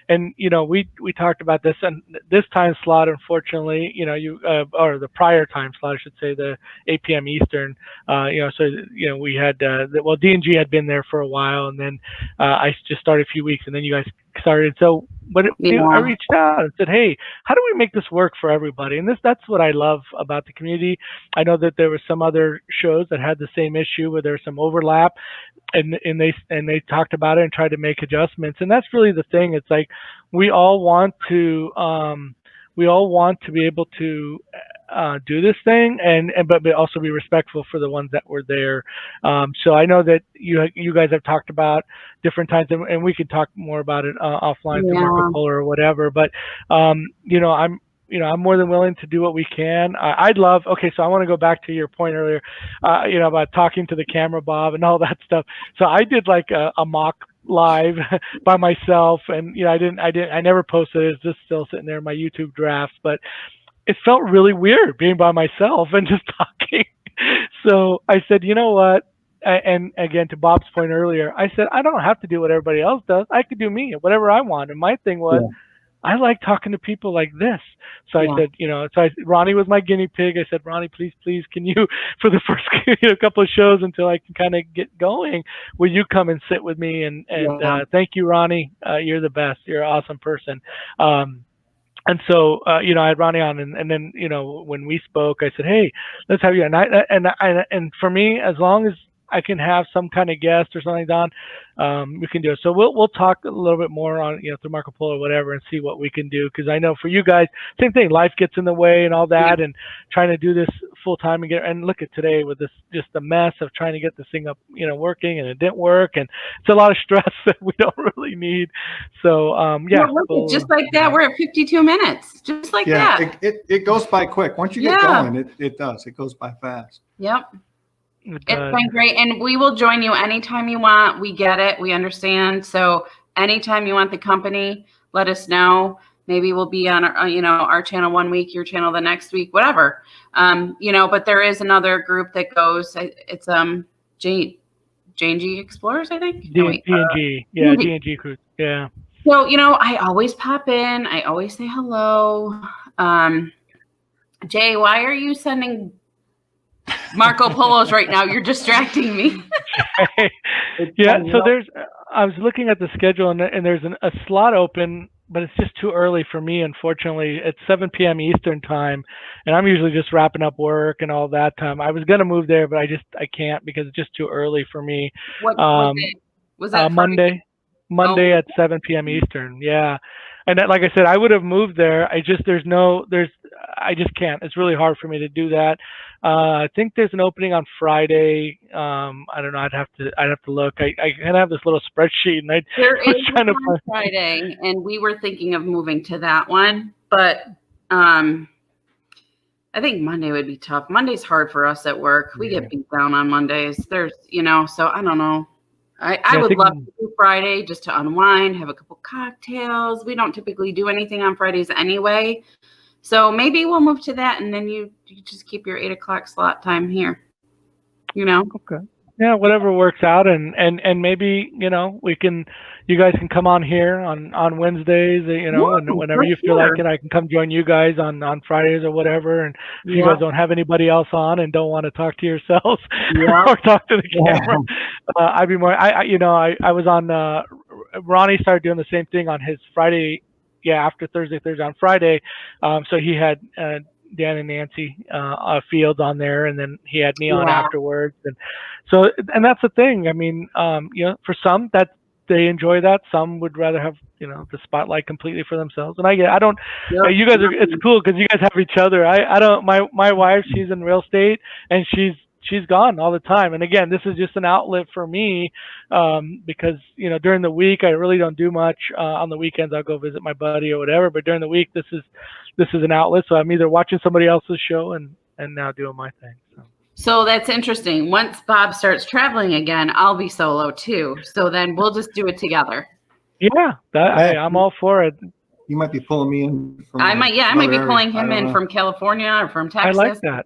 And we talked about this, and this time slot, unfortunately, or the prior time slot, I should say, the 8 p.m. Eastern. We had D&G had been there for a while, and then I just started a few weeks, and then you guys started. So, I reached out and said, hey, how do we make this work for everybody? And that's what I love about the community. I know that there were some other shows that had the same issue where there's some overlap, and they talked about it and tried to make adjustments. And that's really the thing. It's like we all want to be able to do this thing, but also be respectful for the ones that were there. So I know that you guys have talked about different times, and we could talk more about it offline through Marco Polo or whatever. But I'm more than willing to do what we can. I'd love. Okay, so I want to go back to your point earlier, about talking to the camera, Bob, and all that stuff. So I did like a mock live by myself, and I never posted it. It's just still sitting there in my YouTube drafts. But it felt really weird being by myself and just talking. So I said, you know what? And again, to Bob's point earlier, I said, I don't have to do what everybody else does. I could do me, whatever I want. And my thing was, I like talking to people like this. So I said, Ronnie was my guinea pig. I said, Ronnie, please, can you, for the first couple of shows until I can kind of get going, will you come and sit with me? And thank you, Ronnie. You're the best. You're an awesome person. And so, I had Ronnie on, and then, when we spoke, I said, hey, let's have you. And for me, as long as I can have some kind of guest or something on, we can do it. So we'll talk a little bit more on, through Marco Polo or whatever, and see what we can do. Because I know for you guys, same thing, life gets in the way and all that, and trying to do this full time and look at today with this, just the mess of trying to get this thing up, working, and it didn't work, and it's a lot of stress that we don't really need. So just like that, we're at 52 minutes, just like that. It goes by quick. Once you get going, it does. It goes by fast. Yep. It's been great, and we will join you anytime you want. We get it. We understand. So anytime you want the company, let us know. Maybe we'll be on our channel one week, your channel the next week, whatever. But there is another group that goes. It's J&G Explorers, I think. D&G, D&G Cruise, yeah. So I always pop in. I always say hello. Jay, why are you sending Marco Polos right now? You're distracting me. So I was looking at the schedule, and there's a slot open, but it's just too early for me, unfortunately. It's 7 p.m. Eastern time, and I'm usually just wrapping up work and all that time. I was going to move there, but I can't because it's just too early for me. What was that? Monday at 7 p.m. Eastern. Yeah. And like I said, I would have moved there. I just can't. It's really hard for me to do that. I think there's an opening on Friday. I don't know. I'd have to look. I kind of have this little spreadsheet, and there is one on Friday, and we were thinking of moving to that one, but I think Monday would be tough. Monday's hard for us at work. We get beat down on Mondays. There's, so I don't know. I would love to do Friday just to unwind, have a couple cocktails. We don't typically do anything on Fridays anyway. So maybe we'll move to that, and then you just keep your 8 o'clock slot time here. Okay. Yeah, whatever works out, and maybe you guys can come on here on Wednesdays, and whenever you feel like it, I can come join you guys on Fridays or whatever. And if you guys don't have anybody else on and don't want to talk to yourselves or talk to the camera, I'd be more. I was on. Ronnie started doing the same thing on his Friday. Yeah, after Thursday on Friday. So he had Dan and Nancy Fields on there, and then he had me on afterwards. And that's the thing. I mean, for some that they enjoy that. Some would rather have the spotlight completely for themselves. And I don't. You guys are. It's cool because you guys have each other. I don't. My wife, she's in real estate, and she's gone all the time. And again, this is just an outlet for me because during the week I really don't do much. On the weekends I'll go visit my buddy or whatever. But during the week, this is an outlet. So I'm either watching somebody else's show and now doing my thing. So that's interesting. Once Bob starts traveling again, I'll be solo too. So then we'll just do it together. Yeah, I'm all for it. You might be pulling me in. I might be pulling him in from California or from Texas. I like that.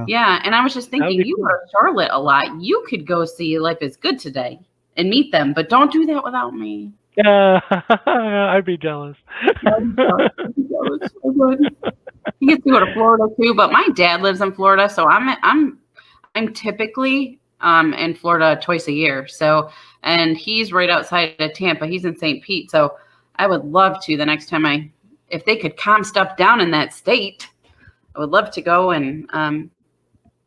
Yeah, and I was just thinking, you go to Charlotte a lot. You could go see Life is Good today and meet them, but don't do that without me. Yeah, I'd be jealous. I would. He gets to go to Florida too, but my dad lives in Florida, so I'm typically in Florida twice a year. So, and he's right outside of Tampa. He's in St. Pete, so I would love to the next time if they could calm stuff down in that state. I would love to go and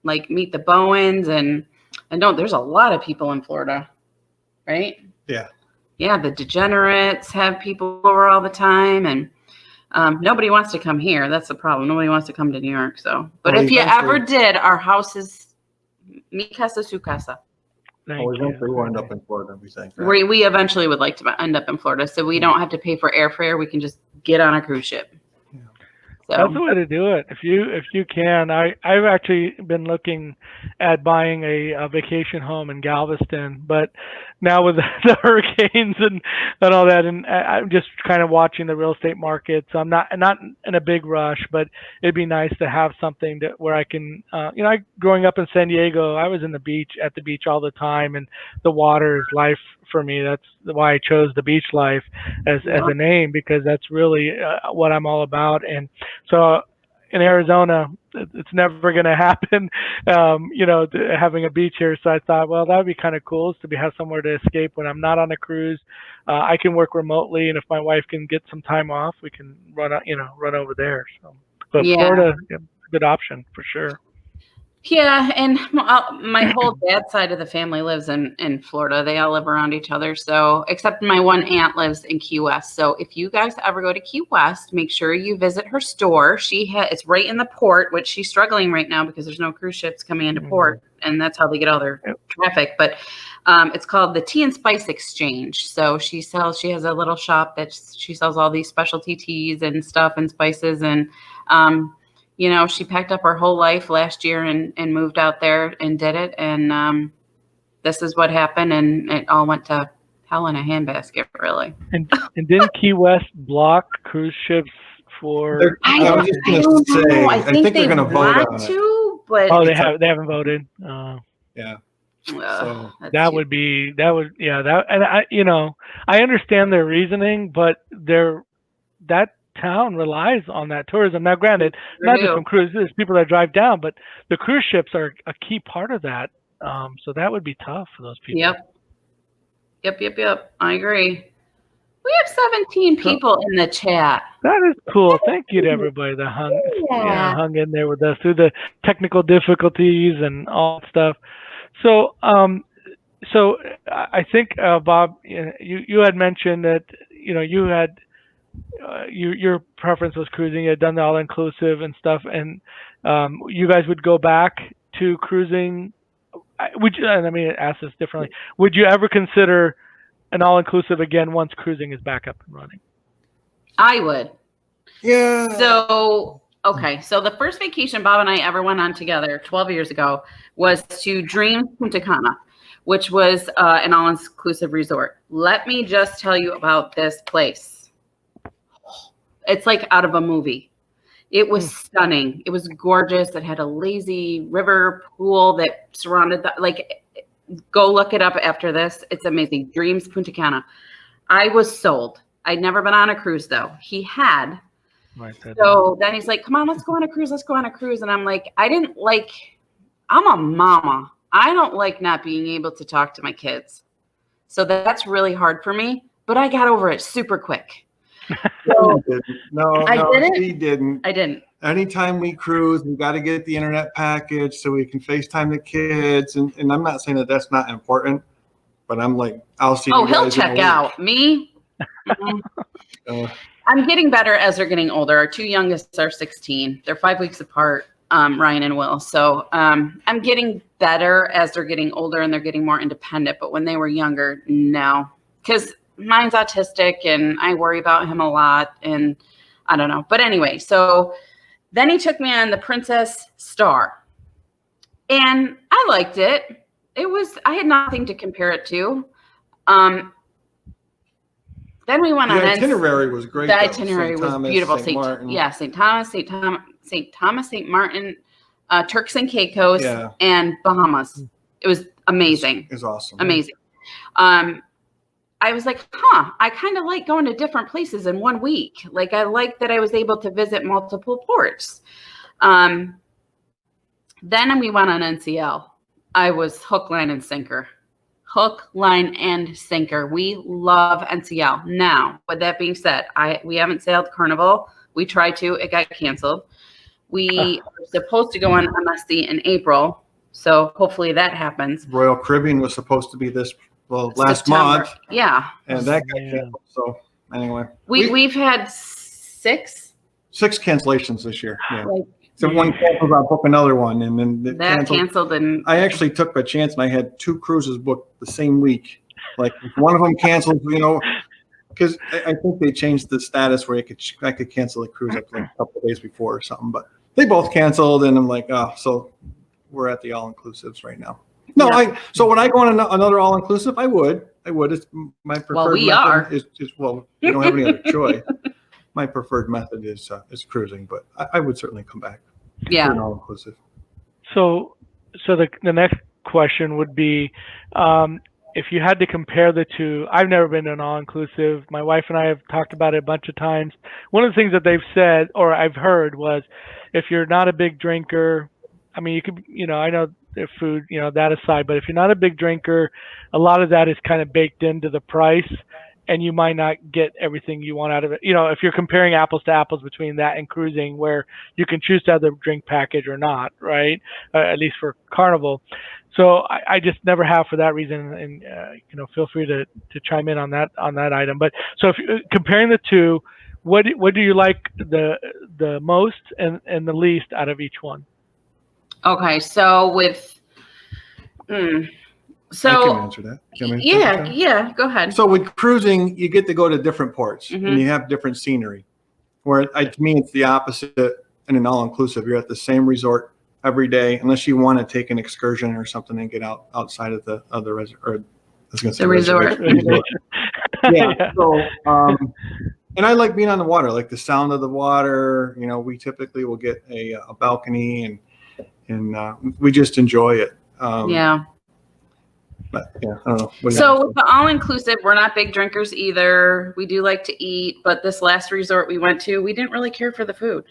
meet the Bowens and there's a lot of people in Florida, right? Yeah. Yeah, the Degenerates have people over all the time, and nobody wants to come here. That's the problem. Nobody wants to come to New York. So, but if you ever did, our house is mi casa, su casa. Eventually we'll end up in Florida, we think. Right? We eventually would like to end up in Florida, so we don't have to pay for airfare. We can just get on a cruise ship. That's the way to do it. If you can, I've actually been looking at buying a vacation home in Galveston, but now with the hurricanes and all that, and I'm just kind of watching the real estate market. So I'm not in a big rush, but it'd be nice to have something where I can, growing up in San Diego, I was at the beach all the time, and the water is life for me. That's why I chose the Beach Life as a name, because that's really what I'm all about. And so in Arizona, it's never going to happen, having a beach here. So I thought, well, that would be kind of cool to have somewhere to escape when I'm not on a cruise. I can work remotely, and if my wife can get some time off, we can run over there. So, but Florida, a good option for sure. Yeah, and my whole dad's side of the family lives in Florida. They all live around each other. So, except my one aunt lives in Key West. So, if you guys ever go to Key West, make sure you visit her store. It's right in the port, which she's struggling right now because there's no cruise ships coming into port, and that's how they get all their traffic. But it's called the Tea and Spice Exchange. So she has a little shop that she sells all these specialty teas and stuff and spices, and she packed up her whole life last year and moved out there and did it. And this is what happened. And it all went to hell in a handbasket, really. And didn't Key West block cruise ships for? I was just going to say, I think they're going to vote on it. But they haven't voted. Yeah. So that would, and I understand their reasoning, but that town relies on that tourism. Now, granted, not just from cruises, people that drive down, but the cruise ships are a key part of that. So that would be tough for those people. Yep. I agree. We have 17 people in the chat. That is cool. Thank you to everybody that hung in there with us through the technical difficulties and all that stuff. So, I think Bob, you had mentioned that you had. Your preference was cruising. You had done the all-inclusive and stuff, and you guys would go back to cruising. Let me ask this differently. Would you ever consider an all-inclusive again once cruising is back up and running? I would. Yeah. So the first vacation Bob and I ever went on together 12 years ago was to Dreams Punta Cana, which was an all-inclusive resort. Let me just tell you about this place. It's like out of a movie. It was stunning. It was gorgeous. It had a lazy river pool that surrounded go look it up after this. It's amazing. Dreams Punta Cana. I was sold. I'd never been on a cruise though. He had. So then he's like, come on, let's go on a cruise. And I'm like, I'm a mama. I don't like not being able to talk to my kids. So that's really hard for me, but I got over it super quick. No, he didn't. I didn't. Anytime we cruise, we got to get the internet package so we can FaceTime the kids. And I'm not saying that that's not important, but I'm like, I'll see. Oh, he'll check out. Me? I'm getting better as they're getting older. Our two youngest are 16. They're 5 weeks apart, Ryan and Will. So I'm getting better as they're getting older and they're getting more independent. But when they were younger, no. Because mine's autistic and I worry about him a lot and I don't know. But anyway, so then he took me on the Princess Star and I liked it. I had nothing to compare it to. Then we went on. The itinerary was great. The itinerary was beautiful. St. Thomas, St. Martin, Turks and Caicos, and Bahamas. It was amazing. It was awesome. Amazing. I was like, I kind of like going to different places in 1 week. Like, I like that I was able to visit multiple ports. Then we went on NCL. I was hook, line, and sinker. Hook, line, and sinker. We love NCL. Now, with that being said, we haven't sailed Carnival. We tried to. It got canceled. We were supposed to go on MSC in April. So hopefully that happens. Royal Caribbean was supposed to be last month. Yeah. And that got canceled. So anyway. We've had six cancellations this year. Yeah. So one canceled, I'll book another one. And then that canceled. And I actually took a chance and I had 2 cruises booked the same week. Like if one of them canceled, because I think they changed the status where I could cancel the cruise up to like a couple of days before or something, but they both canceled, and I'm like, oh, so we're at the all-inclusives right now. No, so when I go on another all-inclusive, I would. It's my preferred method is we don't have any other choice. My preferred method is cruising, but I would certainly come back to an all-inclusive. So the next question would be, if you had to compare the two. I've never been to an all-inclusive. My wife and I have talked about it a bunch of times. One of the things that they've said, or I've heard, was if you're not a big drinker, I mean, you could, I know the food, that aside, but if you're not a big drinker, a lot of that is kind of baked into the price, and you might not get everything you want out of it. If you're comparing apples to apples between that and cruising, where you can choose to have the drink package or not, right? At least for Carnival. So I just never have for that reason, and feel free to chime in on that item. But so if comparing the two, what do you like the most and the least out of each one? Okay, so with I can answer that. Yeah, go ahead. So with cruising, you get to go to different ports and you have different scenery. Where to me, it's the opposite in an all-inclusive. You're at the same resort every day, unless you want to take an excursion or something and get outside of the resort. Yeah. So, and I like being on the water, like the sound of the water. We typically will get a balcony and we just enjoy it. But yeah, I don't know. So with the all-inclusive, we're not big drinkers either. We do like to eat, but this last resort we went to, we didn't really care for the food.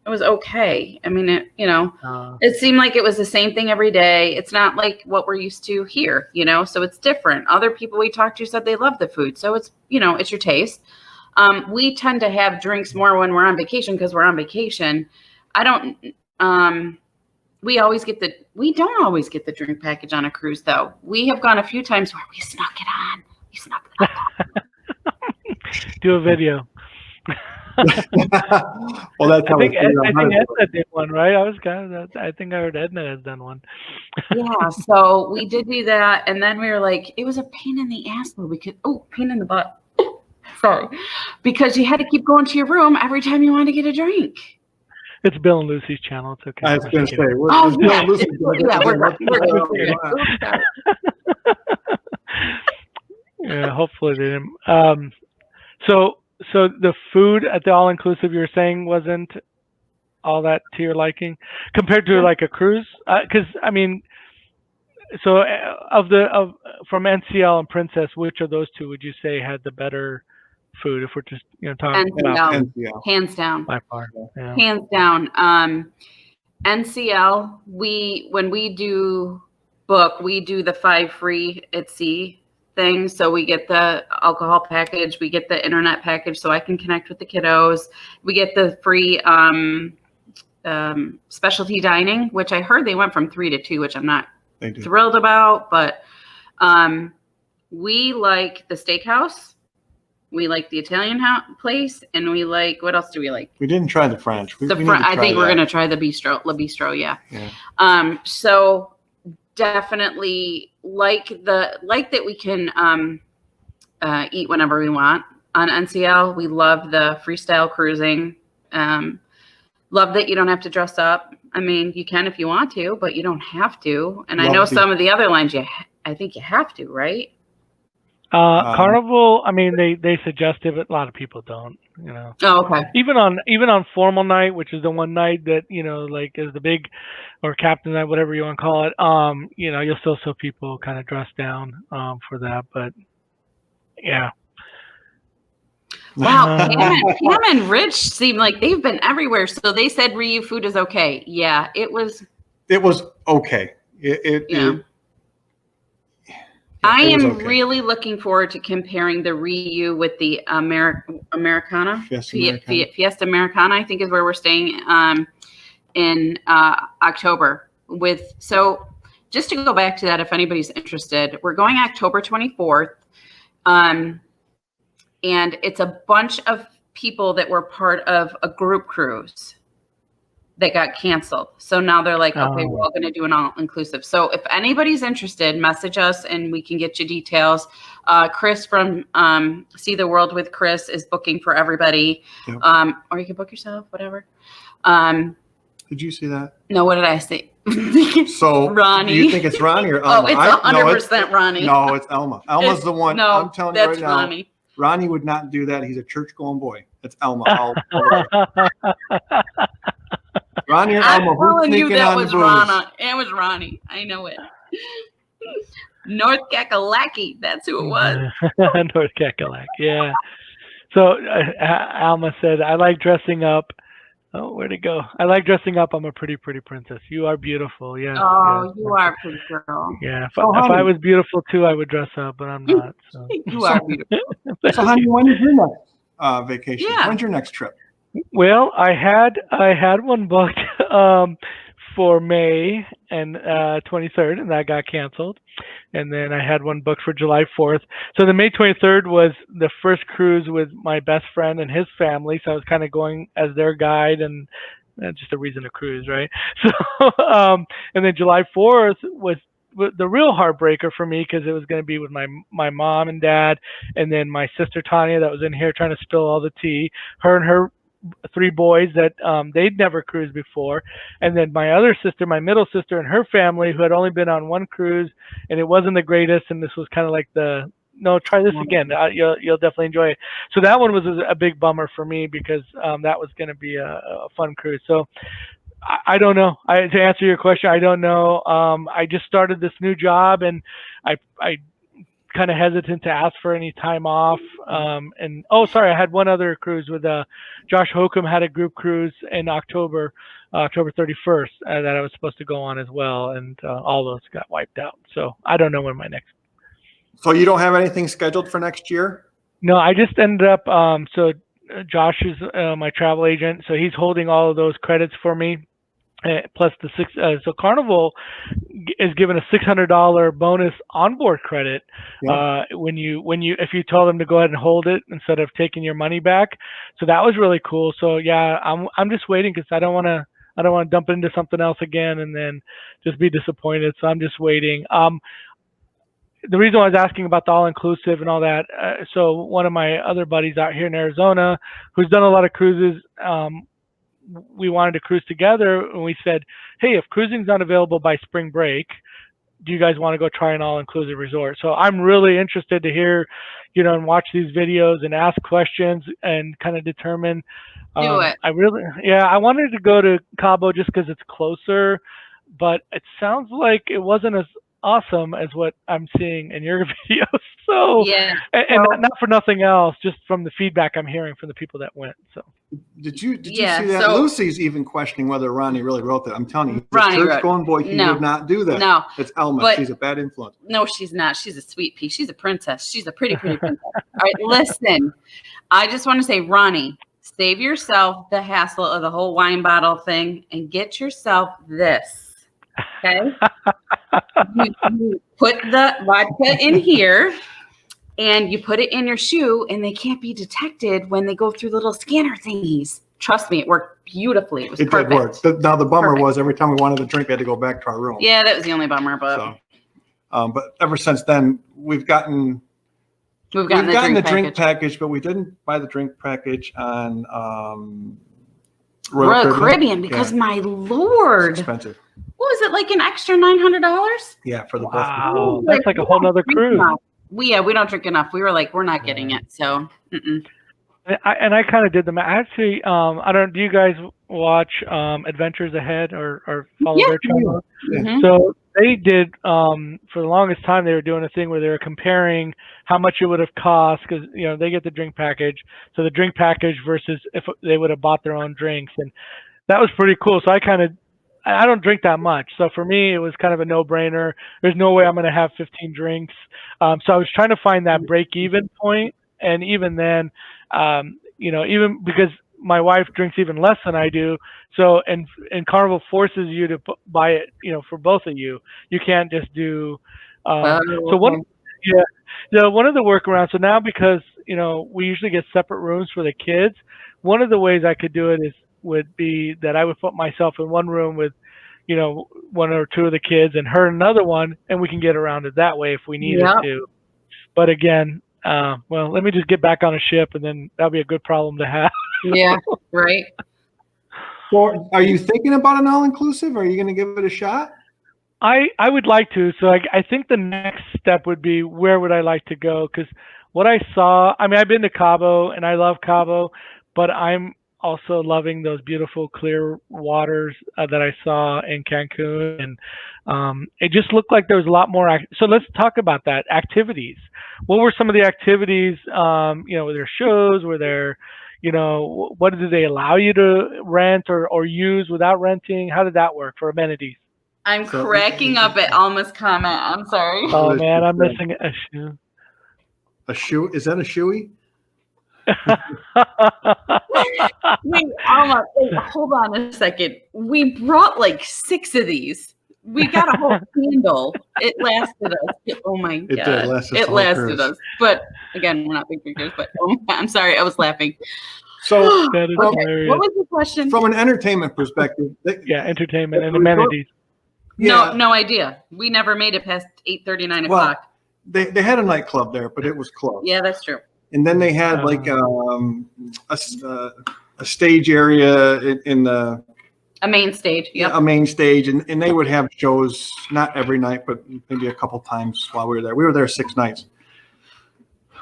It was okay. I mean, it seemed like it was the same thing every day. It's not like what we're used to here, so it's different. Other people we talked to said they love the food. So it's, it's your taste. We tend to have drinks more when we're on vacation because we're on vacation. We don't always get the drink package on a cruise, though. We have gone a few times where we snuck it on. Do a video. Well, that's I think Edna did one, right? I think I heard Edna has done one. Yeah, so we did do that, and then we were like, it was a pain in the ass, though. Pain in the butt. Sorry, because you had to keep going to your room every time you wanted to get a drink. It's Bill and Lucy's channel. It's okay. I was going to say, Bill and Lucy. Yeah, hopefully they didn't. So the food at the all-inclusive, you're saying, wasn't all that to your liking compared to like a cruise? Because I mean, so from NCL and Princess, which of those two would you say had the better food? If we're just talking about NCL. Hands down, by far, hands down. NCL, when we do book, we do the 5 free at sea thing. So we get the alcohol package, we get the internet package, so I can connect with the kiddos. We get the free specialty dining, which I heard they went from 3 to 2, which I'm not thrilled about. But we like the steakhouse. We like the Italian place, and we like, what else do we like? We didn't try the French. I think we're going to try the bistro, La Bistro, yeah. So definitely like that we can eat whenever we want on NCL. We love the freestyle cruising. Love that you don't have to dress up. I mean, you can if you want to, but you don't have to. And I know some of the other lines, I think you have to, right? Carnival, I mean, they suggest it, but a lot of people don't, Oh, okay. Even on formal night, which is the one night that, like is the big, or captain night, whatever you want to call it, you'll still see people kind of dress down for that, but yeah. Wow, Pam and Rich seem like they've been everywhere. So they said Ryu food is okay. Yeah, it was okay. I am really looking forward to comparing the Ryu with the Americana. Fiesta Americana, I think, is where we're staying in October. So just to go back to that, if anybody's interested, we're going October 24th. And it's a bunch of people that were part of a group cruise that got canceled. So now they're like, okay, we're Oh. all going to do an all-inclusive. So if anybody's interested, message us and we can get you details. Chris from See the World with Chris is booking for everybody. Yep. Or you can book yourself, whatever. Did you see that? No, what did I say? So Ronnie. Do you think it's Ronnie or Elma? Oh, it's 100% Ronnie. No, it's Elma. Elma's the one. No, I'm telling you right that's now. Ronnie. Ronnie would not do that. He's a church-going boy. It's Elma. Ronnie and I'm Elma, who's telling you sneaking that on the was booze? Rana. It was Ronnie. I know it. North Kakalaki. That's who it was. North Kakalaki. Yeah. So Alma said, I like dressing up. Oh, where'd it go? I like dressing up. I'm a pretty, pretty princess. You are beautiful. Yes. Oh, yes. you are a pretty girl. Yeah. If I was beautiful too, I would dress up, but I'm not. So. You are beautiful. So, honey, when is your next vacation? Yeah. When's your next trip? Well, I had one booked for May and 23rd, and that got canceled. And then I had one booked for July 4th. So the May 23rd was the first cruise with my best friend and his family. So I was kind of going as their guide, and just a reason to cruise, right? So, and then July 4th was the real heartbreaker for me because it was going to be with my mom and dad, and then my sister Tanya that was in here trying to spill all the tea. Her and her 3 boys that they'd never cruised before, and then my other sister, my middle sister, and her family who had only been on one cruise, and it wasn't the greatest, and this was kind of like try this again, you'll definitely enjoy it. So that one was a big bummer for me because that was going to be a fun cruise. So I don't know. To answer your question, I don't know. I just started this new job, and I kind of hesitant to ask for any time off. And sorry, I had one other cruise with Josh Hokum had a group cruise in October 31st that I was supposed to go on as well, and all those got wiped out. So I don't know when my next. So you don't have anything scheduled for next year? No, I just ended up. So Josh is my travel agent, so he's holding all of those credits for me. Plus the so Carnival is given a $600 bonus onboard credit if you tell them to go ahead and hold it instead of taking your money back. So that was really cool. So yeah, I'm just waiting because I don't want to dump into something else again and then just be disappointed. So I'm just waiting. The reason why I was asking about the all-inclusive and all that, so one of my other buddies out here in Arizona who's done a lot of cruises, we wanted to cruise together, and we said, hey, if cruising's not available by spring break, do you guys want to go try an all-inclusive resort? So I'm really interested to hear, and watch these videos and ask questions and kind of determine. Do it. I wanted to go to Cabo just because it's closer, but it sounds like it wasn't as awesome as what I'm seeing in your videos. So yeah, and not for nothing else, just from the feedback I'm hearing from the people that went. So did you see that? So, Lucy's even questioning whether Ronnie really wrote that. I'm telling you, he's a church-going boy. He would not do that. No, it's Elma. She's a bad influence. No, she's not. She's a sweet pea. She's a princess. She's a pretty princess. All right, listen. I just want to say, Ronnie, save yourself the hassle of the whole wine bottle thing and get yourself this. Okay, you put the vodka in here and you put it in your shoe, and they can't be detected when they go through the little scanner thingies. Trust me, it worked beautifully. It was perfect. Did work. Now the bummer was every time we wanted a drink, we had to go back to our room. Yeah, that was the only bummer. But but ever since then, we've gotten the drink package, but we didn't buy the drink package on Royal Caribbean because my lord, it's expensive. What was it, like an extra $900? Yeah, for the both. Wow, that's like a whole nother cruise. We don't drink enough. We were like, we're not getting it. So. I kind of did the math. Actually, I don't. Do you guys watch Adventures Ahead or follow their channel? Mm-hmm. So they did for the longest time. They were doing a thing where they were comparing how much it would have cost because they get the drink package. So the drink package versus if they would have bought their own drinks, and that was pretty cool. So I don't drink that much. So for me, it was kind of a no-brainer. There's no way I'm going to have 15 drinks. So I was trying to find that break-even point. And even then, even because my wife drinks even less than I do. So, and Carnival forces you to buy it, for both of you. You can't just do, so one of the workarounds, so now because, we usually get separate rooms for the kids, one of the ways I could do it is would be that I would put myself in one room with, one or two of the kids and her in another one, and we can get around it that way if we needed Yep. to. But again, well, let me just get back on a ship, and then that'll be a good problem to have. Yeah, right. So are you thinking about an all-inclusive? Are you going to give it a shot? I would like to. So I think the next step would be, where would I like to go? Because what I saw, I mean, I've been to Cabo and I love Cabo, but I'm also loving those beautiful clear waters that I saw in Cancun. And it just looked like there was a lot more. So let's talk about that. Activities. What were some of the activities? Were there shows? Were there, what did they allow you to rent or use without renting? How did that work for amenities? I'm cracking up at Alma's comment. I'm sorry. Oh man, I'm missing a shoe. A shoe? Is that a shoey? Wait, Alma, hold on a second. We brought like 6 of these. We got a whole candle. It lasted us. Oh my god, it lasted us. But again, we're not big drinkers. But I'm sorry, I was laughing. So, that is hilarious. What was the question? From an entertainment perspective, entertainment and amenities. Yeah. No idea. We never made it past 8:30, 9 o'clock. They had a nightclub there, but it was closed. Yeah, that's true. And then they had like a stage area in the a main stage. Yeah, a main stage, and they would have shows not every night, but maybe a couple times while we were there. We were there 6 nights.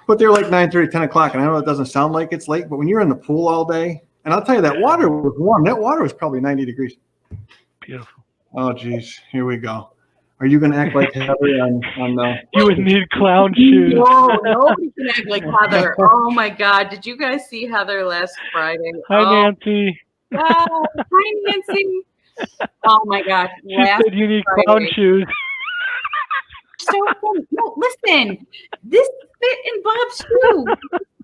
But they're like 9:30, 10 o'clock, and I know it doesn't sound like it's late, but when you're in the pool all day, and I'll tell you, that water was warm. That water was probably 90 degrees. Beautiful. Oh, geez. Here we go. Are you going to act like Heather on the... You would need clown shoes. No, nobody can act like Heather. Oh, my God. Did you guys see Heather last Friday? Hi, Nancy. Hi, Nancy. Oh, my God. She said you need clown shoes. So funny. No, listen. This fit in Bob's shoe.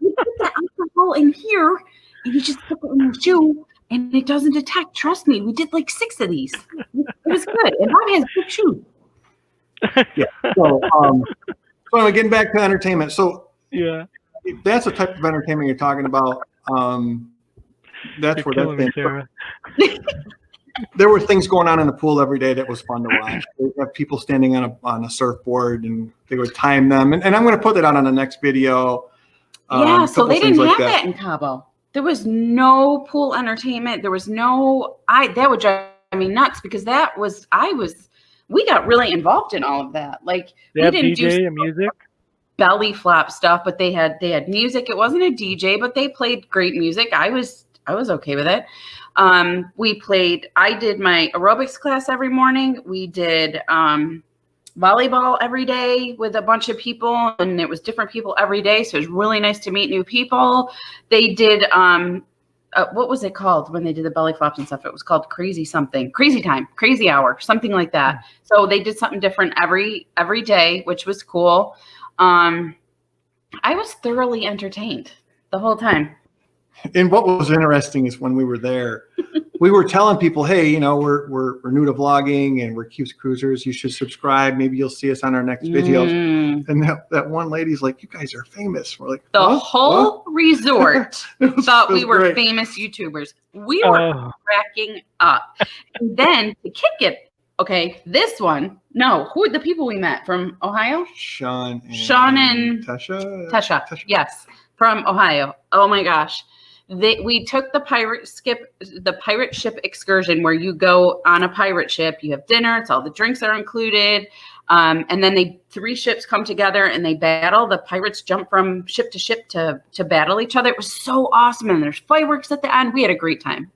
You put the alcohol in here, and you just put it in your shoe, and it doesn't detect. Trust me. We did like 6 of these. It was good. And Bob has big shoes. Yeah. So, getting back to entertainment. So, yeah, if that's the type of entertainment you're talking about. That's where that's Sarah. There were things going on in the pool every day that was fun to watch. They have people standing on a surfboard, and they would time them. And I'm going to put that out on the next video. Yeah, so they didn't have that in Cabo. There was no pool entertainment. There was no. That would drive me nuts because we got really involved in all of that. Like they we have didn't DJ do and music, belly flop stuff, but they had music. It wasn't a DJ, but they played great music. I was okay with it. I did my aerobics class every morning. We did volleyball every day with a bunch of people, and it was different people every day. So it was really nice to meet new people. They did what was it called when they did the belly flops and stuff? It was called crazy time, crazy hour, something like that. So they did something different every day, which was cool. I was thoroughly entertained the whole time. And what was interesting is when we were there, we were telling people, hey, we're new to vlogging and we're Cuse Cruisers. You should subscribe. Maybe you'll see us on our next videos. And that one lady's like, you guys are famous. We're like, the whole resort thought we were great. Famous YouTubers. We were cracking up. And then to kick it, okay, this one, who are the people we met from Ohio? Sean and Tesha. Yes, from Ohio. Oh my gosh. We took the pirate ship excursion where you go on a pirate ship, you have dinner, it's all the drinks are included. And then 3 ships come together and they battle. The pirates jump from ship to ship to battle each other. It was so awesome. And there's fireworks at the end. We had a great time.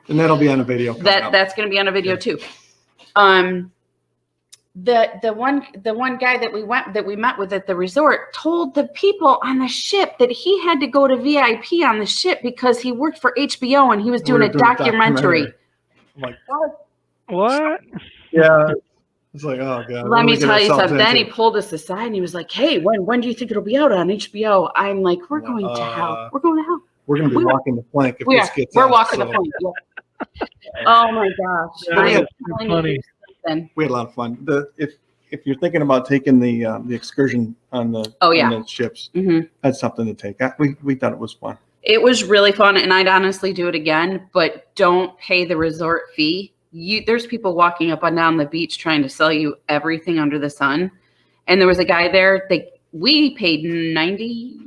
And that'll be on a video. That's going to be on a video too. The one guy that we met with at the resort told the people on the ship that he had to go to VIP on the ship because he worked for HBO and he was doing a documentary. I'm like, what? Yeah. It's like, oh god. Let me tell you something. Then he pulled us aside and he was like, "Hey, when do you think it'll be out on HBO?" I'm like, "We're going to hell. We're going to hell. We're going to be walking the plank if this gets We're out, walking the plank." Yeah. Oh my gosh. That's funny. We had a lot of fun. If you're thinking about taking the excursion on the ships, that's something to take. We thought it was fun. It was really fun, and I'd honestly do it again, but don't pay the resort fee. There's people walking up and down the beach trying to sell you everything under the sun. And there was a guy there. We paid $90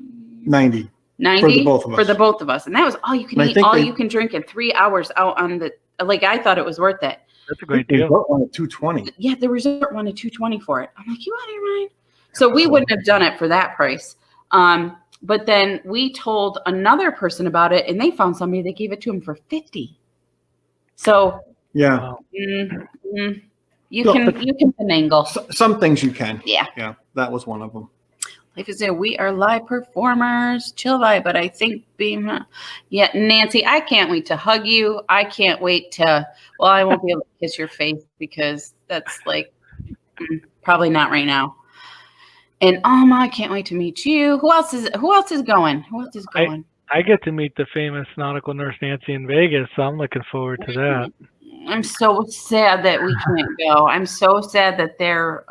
for the both of us. For the both of us. And that was all you can eat, all you can drink in 3 hours out on the, like, I thought it was worth it. That's a great deal. One at $220. Yeah, the resort wanted $220 for it. I'm like, you out of your mind? So we wouldn't have done it for that price. But then we told another person about it, and they found somebody that gave it to them for $50. So yeah, you can finagle. Some things you can. Yeah, that was one of them. Like I said, we are live performers, chill vibe. But I think Nancy, I can't wait to hug you. I can't wait to. Well, I won't be able to kiss your face because that's like probably not right now. And Alma, I can't wait to meet you. Who else is going? I get to meet the famous nautical nurse Nancy in Vegas, so I'm looking forward to that. I'm so sad that we can't go. I'm so sad that they're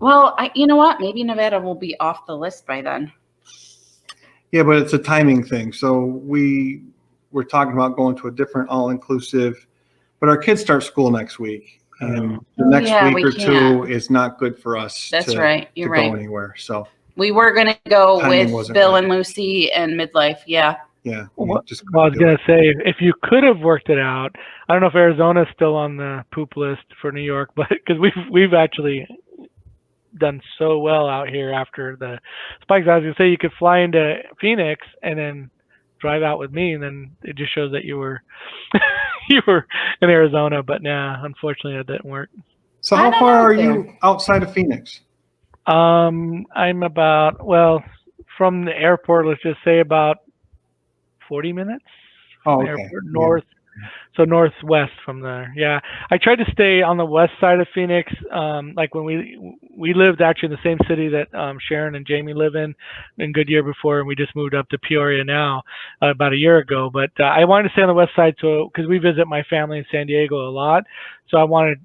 well, you know what? Maybe Nevada will be off the list by then. Yeah, but it's a timing thing. So we're talking about going to a different all-inclusive, but our kids start school next week. And the next week or two is not good for us. That's right. You're right. Go anywhere. So we were going to go with Bill and Lucy and Midlife. Yeah. Yeah. Well, I was going to say, if you could have worked it out, I don't know if Arizona's still on the poop list for New York, but because we've actually done so well out here after the spikes. I was going to say you could fly into Phoenix and then drive out with me, and then it just shows that you were you were in Arizona. But nah, unfortunately, that didn't work. So how far are you outside of Phoenix? I'm about, from the airport, let's just say about 40 minutes. Oh, okay. Airport, north. So northwest from there. Yeah, I tried to stay on the west side of Phoenix. Like when we lived actually in the same city that Sharon and Jamie live in Goodyear before, and we just moved up to Peoria now about a year ago. But I wanted to stay on the west side, so because we visit my family in San Diego a lot, so I wanted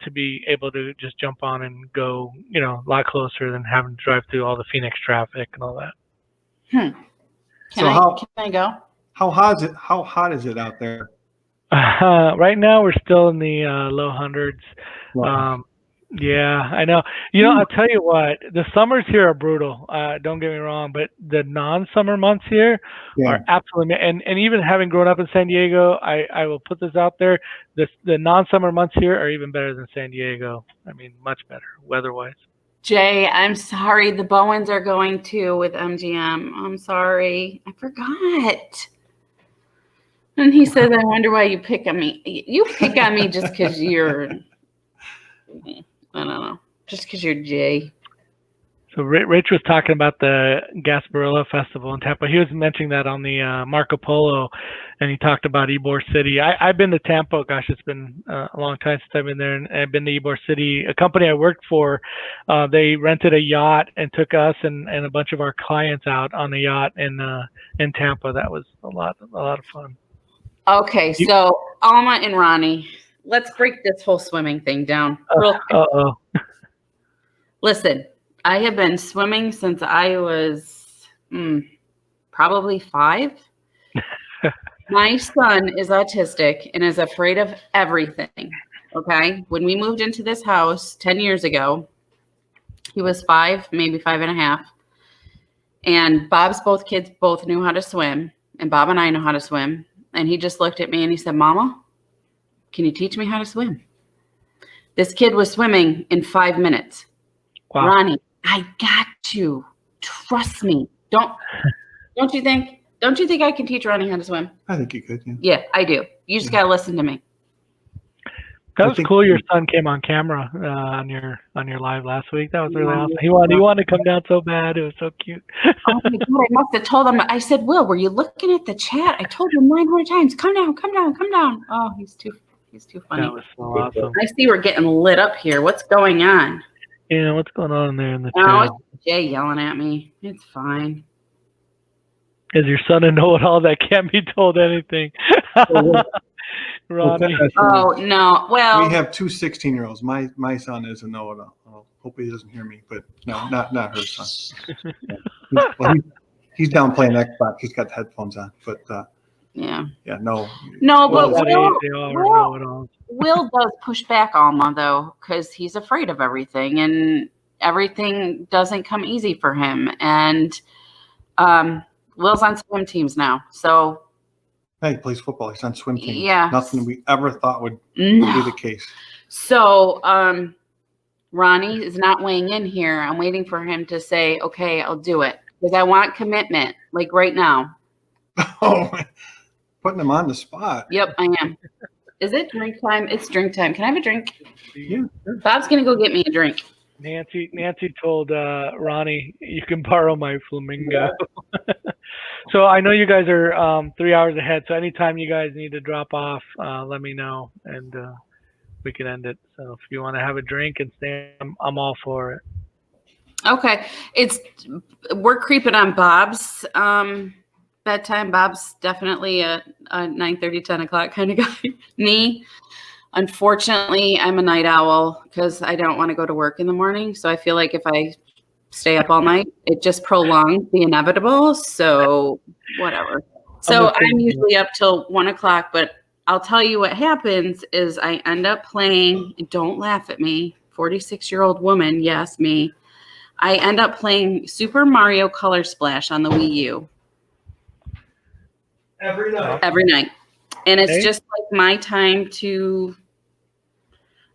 to be able to just jump on and go, a lot closer than having to drive through all the Phoenix traffic and all that. Can I go? How hot is it out there? Right now we're still in the low hundreds. Wow. Yeah, I know. I'll tell you what, the summers here are brutal. Don't get me wrong, but the non-summer months here are absolutely, and even having grown up in San Diego, I will put this out there, the non-summer months here are even better than San Diego. I mean, much better weather-wise. Jay, I'm sorry. The Bowens are going to with MGM. I'm sorry. I forgot. And he says, I wonder why you pick on me. You pick on me just because you're, I don't know, just because you're Jay. So Rich was talking about the Gasparilla Festival in Tampa. He was mentioning that on the Marco Polo, and he talked about Ybor City. I've been to Tampa. Gosh, it's been a long time since I've been there, and I've been to Ybor City. A company I worked for, they rented a yacht and took us and a bunch of our clients out on the yacht in Tampa. That was a lot of fun. Okay, so Alma and Ronnie, let's break this whole swimming thing down real quick. Listen, I have been swimming since I was probably 5. My son is autistic and is afraid of everything, okay? When we moved into this house 10 years ago, he was 5, maybe 5.5. And Bob's kids both knew how to swim, and Bob and I know how to swim. And he just looked at me and he said, Mama, can you teach me how to swim? This kid was swimming in 5 minutes. Wow. Ronnie, I got you. Trust me. Don't you think I can teach Ronnie how to swim? I think you could. Yeah, I do. You just got to listen to me. That was cool. Your son came on camera on your live last week. That was really awesome. He wanted to come down so bad. It was so cute. Oh my God, I must have told him. I said, Will, were you looking at the chat? I told him 900 times. Come down, come down, come down. Oh, he's too funny. That was so awesome. I see we're getting lit up here. What's going on? Yeah, what's going on there in the chat? Oh, it's Jay yelling at me. It's fine. Is your son a know-it-all that can't be told anything? Ronnie. Oh, no. Well, we have 2 16-year-olds. My son is a know-it-all. I hope he doesn't hear me, but no, not her son. Well, He's down playing Xbox. He's got the headphones on, but yeah, no. but Will, Will does push back Alma though, because he's afraid of everything, and everything doesn't come easy for him. And Will's on swim teams now, so Hey, he plays football. He's on swim teams. Yeah. Nothing we ever thought would be the case. So Ronnie is not weighing in here. I'm waiting for him to say, okay, I'll do it, because I want commitment, like right now. Oh, putting him on the spot. Yep, I am. Is it drink time? It's drink time. Can I have a drink? Yeah. Bob's gonna go get me a drink. Nancy told Ronnie, you can borrow my flamingo. So I know you guys are 3 hours ahead. So anytime you guys need to drop off, let me know, and we can end it. So if you want to have a drink and stay, I'm all for it. Okay, we're creeping on Bob's bedtime. Bob's definitely a 9:30, 10 o'clock kind of guy. Me, unfortunately, I'm a night owl because I don't want to go to work in the morning. So I feel like if I stay up all night, it just prolongs the inevitable. So whatever. So I'm usually up till 1 o'clock, but I'll tell you what happens is I end up playing, don't laugh at me, 46-year-old woman, yes, me. I end up playing Super Mario Color Splash on the Wii U. Every night. And it's just like my time to,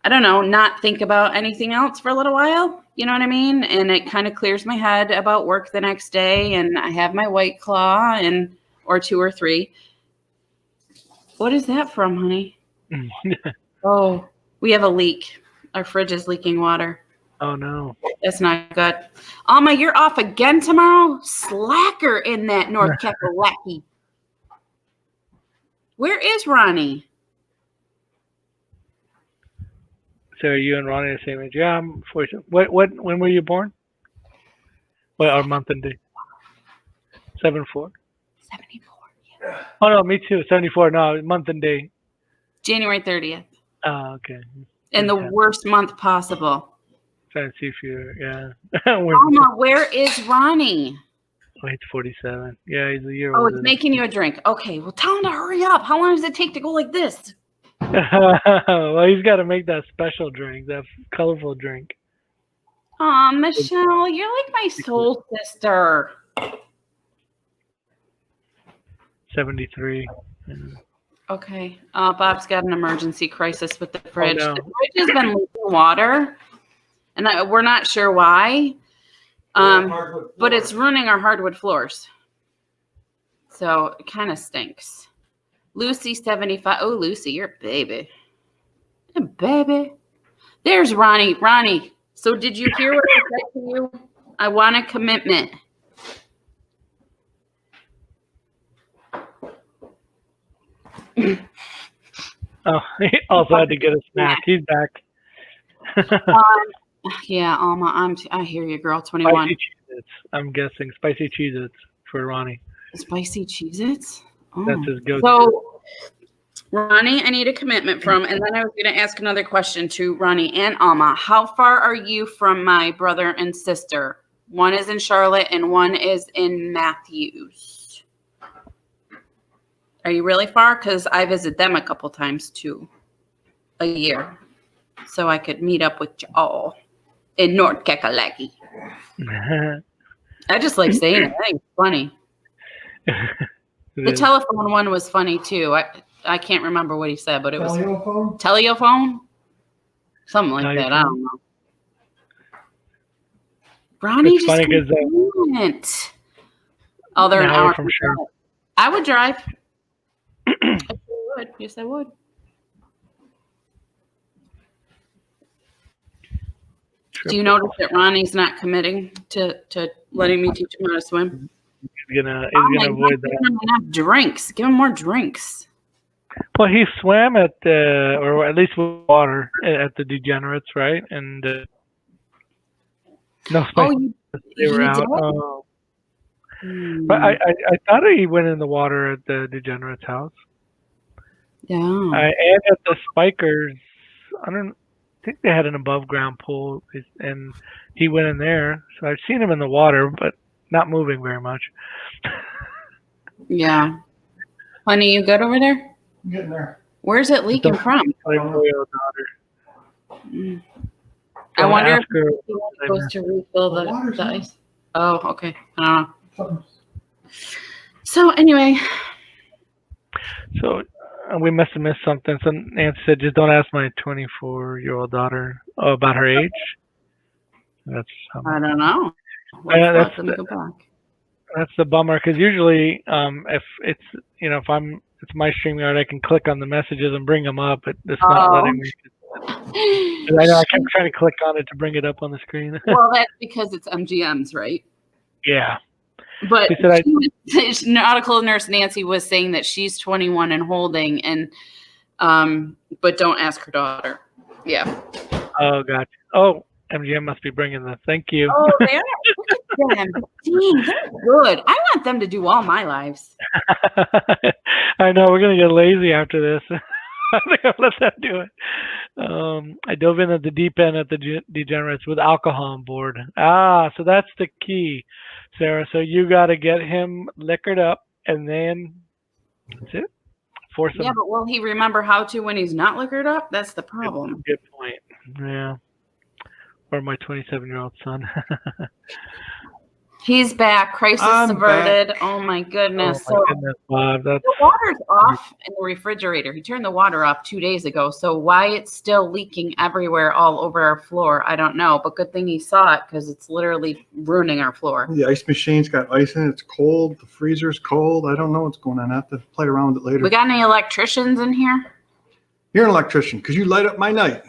I don't know, not think about anything else for a little while. You know what I mean? And it kind of clears my head about work the next day. And I have my White Claw or 2 or 3. What is that from, honey? Oh, we have a leak. Our fridge is leaking water. Oh, no. That's not good. Alma, you're off again tomorrow? Slacker in that North Kakalaki. Where is Ronnie? So are you and Ronnie the same age? Yeah, I'm 47. When were you born? What, our month and day? 74? 74. Yeah. Oh, no, me too. 74. No, month and day. January 30th. Oh, okay. In the worst month possible. Trying to see if you're, yeah. Alma, where is Ronnie? Oh, he's 47. Yeah, he's a year older. older. It's making you a drink. Okay, well, tell him to hurry up. How long does it take to go like this? Well, he's got to make that special drink, that colorful drink. Aw, Michelle, you're like my soul sister. 73. Okay. Bob's got an emergency crisis with the fridge. Oh, no. The fridge has been leaking water, and we're not sure why. But it's ruining our hardwood floors. So it kind of stinks. Lucy, 75. Oh, Lucy, you're a baby. A baby. There's Ronnie. Ronnie, so did you hear what I said to you? I want a commitment. Oh, he also had to get a snack. He's back. Yeah, Alma, I hear you, girl. 21. Spicy Cheez-Its. I'm guessing spicy Cheez-Its for Ronnie. Spicy Cheez-Its? Oh. That's his go-to. So, Ronnie, I need a commitment from, and then I was going to ask another question to Ronnie and Alma. How far are you from my brother and sister? One is in Charlotte and one is in Matthews. Are you really far? Because I visit them a couple times too, a year. So I could meet up with y'all in North Kakalaki. I just like saying it. I think it's funny. The telephone one was funny too. I can't remember what he said, but it was telephone? Something like that. I don't know. Ronnie it's just funny Oh, they're an hour from Charlotte. I would drive. I would. Yes, I would. Do you notice that Ronnie's not committing to letting me teach him how to swim? He's gonna avoid that. Give him enough drinks. Give him more drinks. Well, he swam at or at least with water at the Degenerates, right? And no, they were out. Oh. But I thought he went in the water at the Degenerates' house. Yeah. And at the Spikers, I think they had an above ground pool, and he went in there. So I've seen him in the water, but not moving very much. Yeah. Honey, you good over there? I'm getting there. Where's it leaking from? My 4-year-old daughter. Mm. I wonder if her, he goes to refill the ice. Oh, okay. I don't know. So anyway. So we must have missed something. So Nancy said, just don't ask my 24-year-old daughter about her age. That's I don't know. That's the bummer, because usually if it's it's my StreamYard, I can click on the messages and bring them up, but it's not letting me. I know I kept trying to click on it to bring it up on the screen. Well, that's because it's MGM's, right? Yeah. But nautical nurse Nancy was saying that she's 21 and holding, and but don't ask her daughter. Yeah. Oh, gotcha. Oh, MGM must be bringing the. Thank you. Oh, they are. Look at them. Dang, they're good. I want them to do all my lives. I know, we're gonna get lazy after this. I think I'll let that do it. I dove in at the deep end at the Degenerates with alcohol on board. So that's the key, Sarah. So you got to get him liquored up, and then that's it. Force him. Yeah, but will he remember how to when he's not liquored up? That's the problem. Good point. Yeah. Or my 27-year-old son. He's back. Crisis averted. Back. Oh my goodness. Oh my goodness, Bob. The water's off in the refrigerator. He turned the water off 2 days ago. So why it's still leaking everywhere all over our floor, I don't know. But good thing he saw it, because it's literally ruining our floor. The ice machine's got ice in it. It's cold. The freezer's cold. I don't know what's going on. I have to play around with it later. We got any electricians in here? You're an electrician, because you light up my night.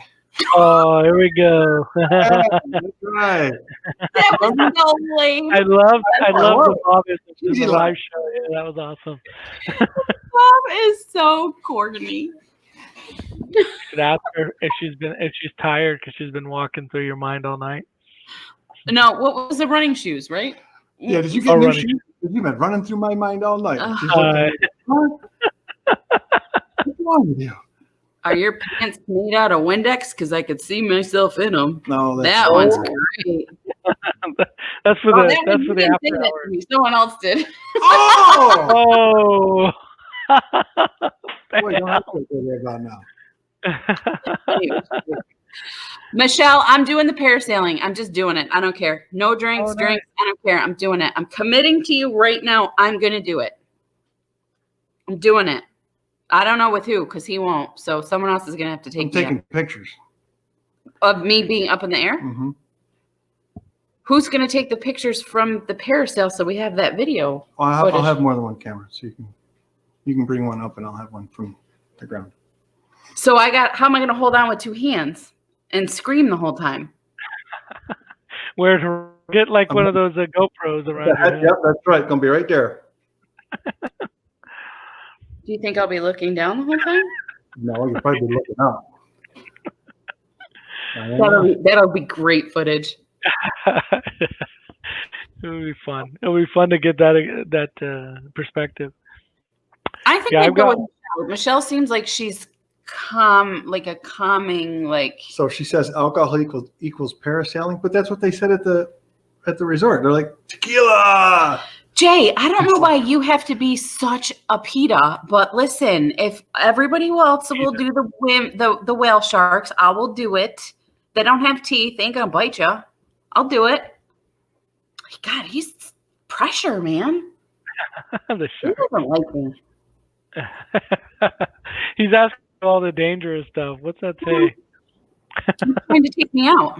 Oh, here we go. That's right. That was so lame. I love the Bob is the live show. Yeah, that was awesome. Bob is so corny. You should ask her if she's tired, because she's been walking through your mind all night. No, what was the running shoes, right? Yeah, did you get new shoes? You've been running through my mind all night. What's wrong with you? Are your pants made out of Windex? Because I could see myself in them. No, that one's great. That's for the after hours. Someone else did. Oh! Wait, don't have to worry about now. Michelle, I'm doing the parasailing. I'm just doing it. I don't care. No drinks. I don't care. I'm doing it. I'm committing to you right now. I'm going to do it. I'm doing it. I don't know with who, because he won't. So someone else is going to have to take taking pictures of me being up in the air. Mm-hmm. Who's going to take the pictures from the parasail so we have that video? I'll have more than one camera, so you can bring one up, and I'll have one from the ground. So how am I going to hold on with two hands and scream the whole time? Where to get like one of those GoPros around your head. Yep, that's right. Going to be right there. Do you think I'll be looking down the whole time? No, you'll probably be looking up. That'll be great footage. It'll be fun. It'll be fun to get that perspective. I think I'd go with Michelle. Michelle seems like she's calming. So she says alcohol equals parasailing, but that's what they said at the resort. They're like, tequila. Jay, I don't know why you have to be such a PETA, but listen, if everybody else will do the whale sharks, I will do it. They don't have teeth. They ain't going to bite you. I'll do it. God, he's pressure, man. The shark. He doesn't like me. He's asking all the dangerous stuff. What's that say? He's trying to take me out.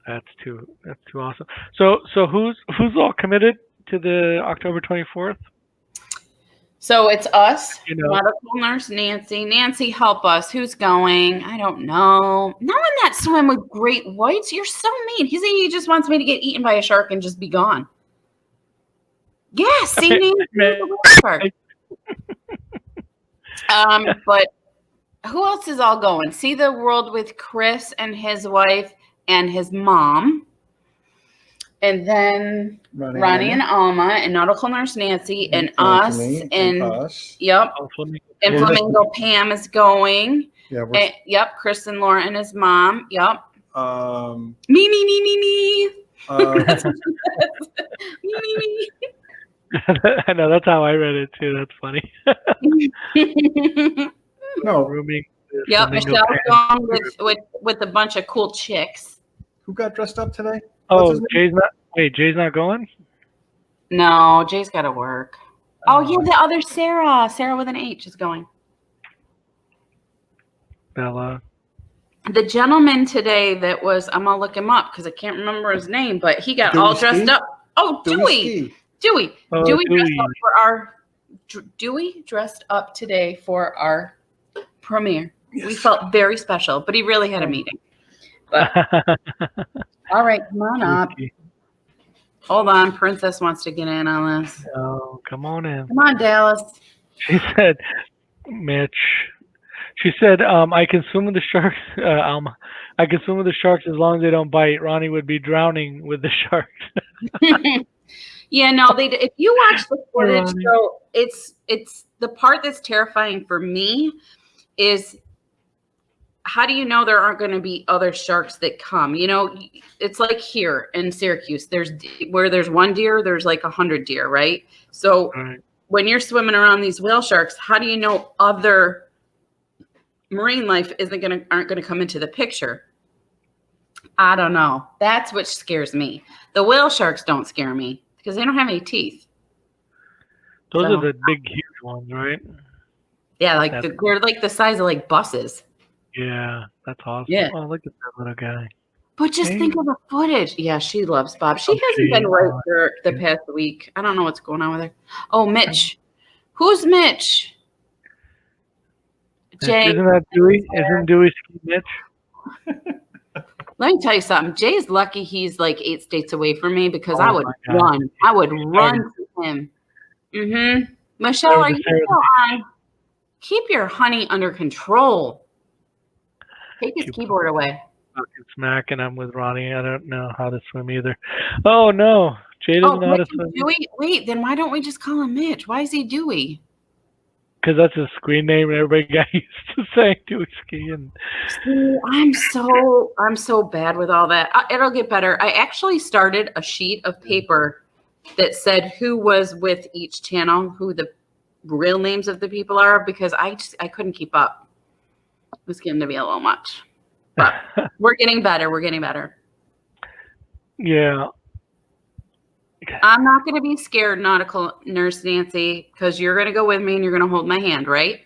That's too awesome. So who's all committed to the October 24th? So it's us, medical nurse Nancy. Nancy, help us. Who's going? I don't know. No one that swim with great whites. You're so mean. He just wants me to get eaten by a shark and just be gone. Yeah, see me. But who else is all going? See the world with Chris and his wife and his mom, and then Ronnie and Alma, and nautical nurse Nancy, and us, and yep, and Flamingo Pam is going. Yeah, Chris and Laura and his mom. Yep. Me. Me. I know, that's how I read it too. That's funny. No. Rooming. Yep, Michelle's gone with a bunch of cool chicks. Who got dressed up today? Oh, Jay's not going? No, Jay's got to work. Oh, yeah, the other Sarah. Sarah with an H is going. Bella. The gentleman today that was, I'm going to look him up because I can't remember his name, but he got all dressed up. Oh, Dewey. Dewey. Oh, Dewey dressed up for our, Dewey dressed up today for our premiere. Yes. We felt very special, but he really had a meeting. But, all right, come on up. Hold on, Princess wants to get in on this. Oh, come on in. Come on, Dallas. She said, Mitch. She said, I can swim with the sharks, Alma. I can swim with the sharks as long as they don't bite. Ronnie would be drowning with the sharks. Yeah, no, if you watch the footage, so it's the part that's terrifying for me is how do you know there aren't going to be other sharks that come? You know, it's like here in Syracuse, where there's one deer, there's like 100 deer, right? So when you're swimming around these whale sharks, how do you know other marine life aren't going to come into the picture? I don't know. That's what scares me. The whale sharks don't scare me because they don't have any teeth. Those are the big, huge ones, right? Yeah, like they're like the size of like buses. Yeah, that's awesome. Yeah. Oh, look at that little guy. But just think of the footage. Yeah, she loves Bob. She hasn't been right for the past week. I don't know what's going on with her. Oh, Mitch. Who's Mitch? Jay. Isn't that Dewey? Isn't Dewey Mitch? Let me tell you something. Jay's lucky he's like 8 states away from me because I would run. I would run to him. Mm-hmm. Michelle, are you still on? Keep your honey under control. Take his keyboard away. Fucking smack, and I'm with Ronnie. I don't know how to swim either. Oh no, Jay doesn't know how to swim. Dewey? Wait, then why don't we just call him Mitch? Why is he Dewey? Because that's his screen name, and everybody got used to saying Dewey Ski. And see, I'm so bad with all that. It'll get better. I actually started a sheet of paper that said who was with each channel, who the real names of the people are, because I couldn't keep up. It was getting to be a little much. But we're getting better. We're getting better. Yeah. I'm not going to be scared, nautical nurse Nancy, because you're going to go with me and you're going to hold my hand, right?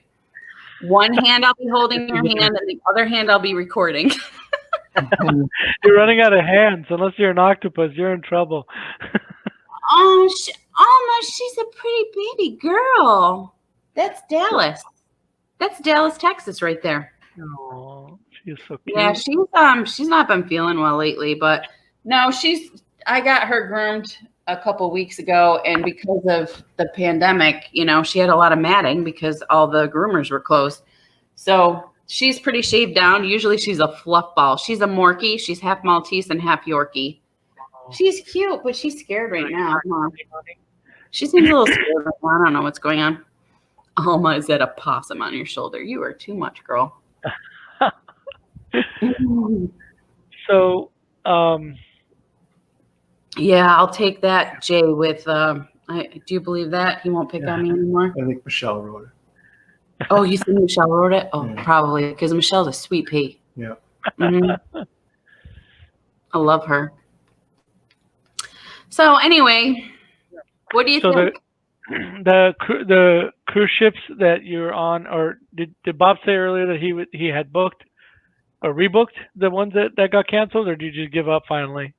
One hand I'll be holding your hand, and the other hand I'll be recording. You're running out of hands. Unless you're an octopus, you're in trouble. Oh, she's a pretty baby girl. That's Dallas. That's Dallas, Texas, right there. Oh, she's so cute. Yeah, she's not been feeling well lately, but no, I got her groomed a couple weeks ago, and because of the pandemic, you know, she had a lot of matting because all the groomers were closed. So she's pretty shaved down. Usually she's a fluff ball. She's a Morkie. She's half Maltese and half Yorkie. She's cute, but she's scared right now. She seems a little scared right now. I don't know what's going on. Alma, is that a possum on your shoulder? You are too much, girl. So, yeah, I'll take that, Jay, with, do you believe that? He won't pick on me anymore? I think Michelle wrote it. Oh, you think Michelle wrote it? Oh, yeah. Probably, because Michelle's a sweet pea. Yeah. Mm-hmm. I love her. So anyway, what do you think? The cruise ships that you're on, or did Bob say earlier that he had booked or rebooked the ones that got canceled, or did you just give up finally?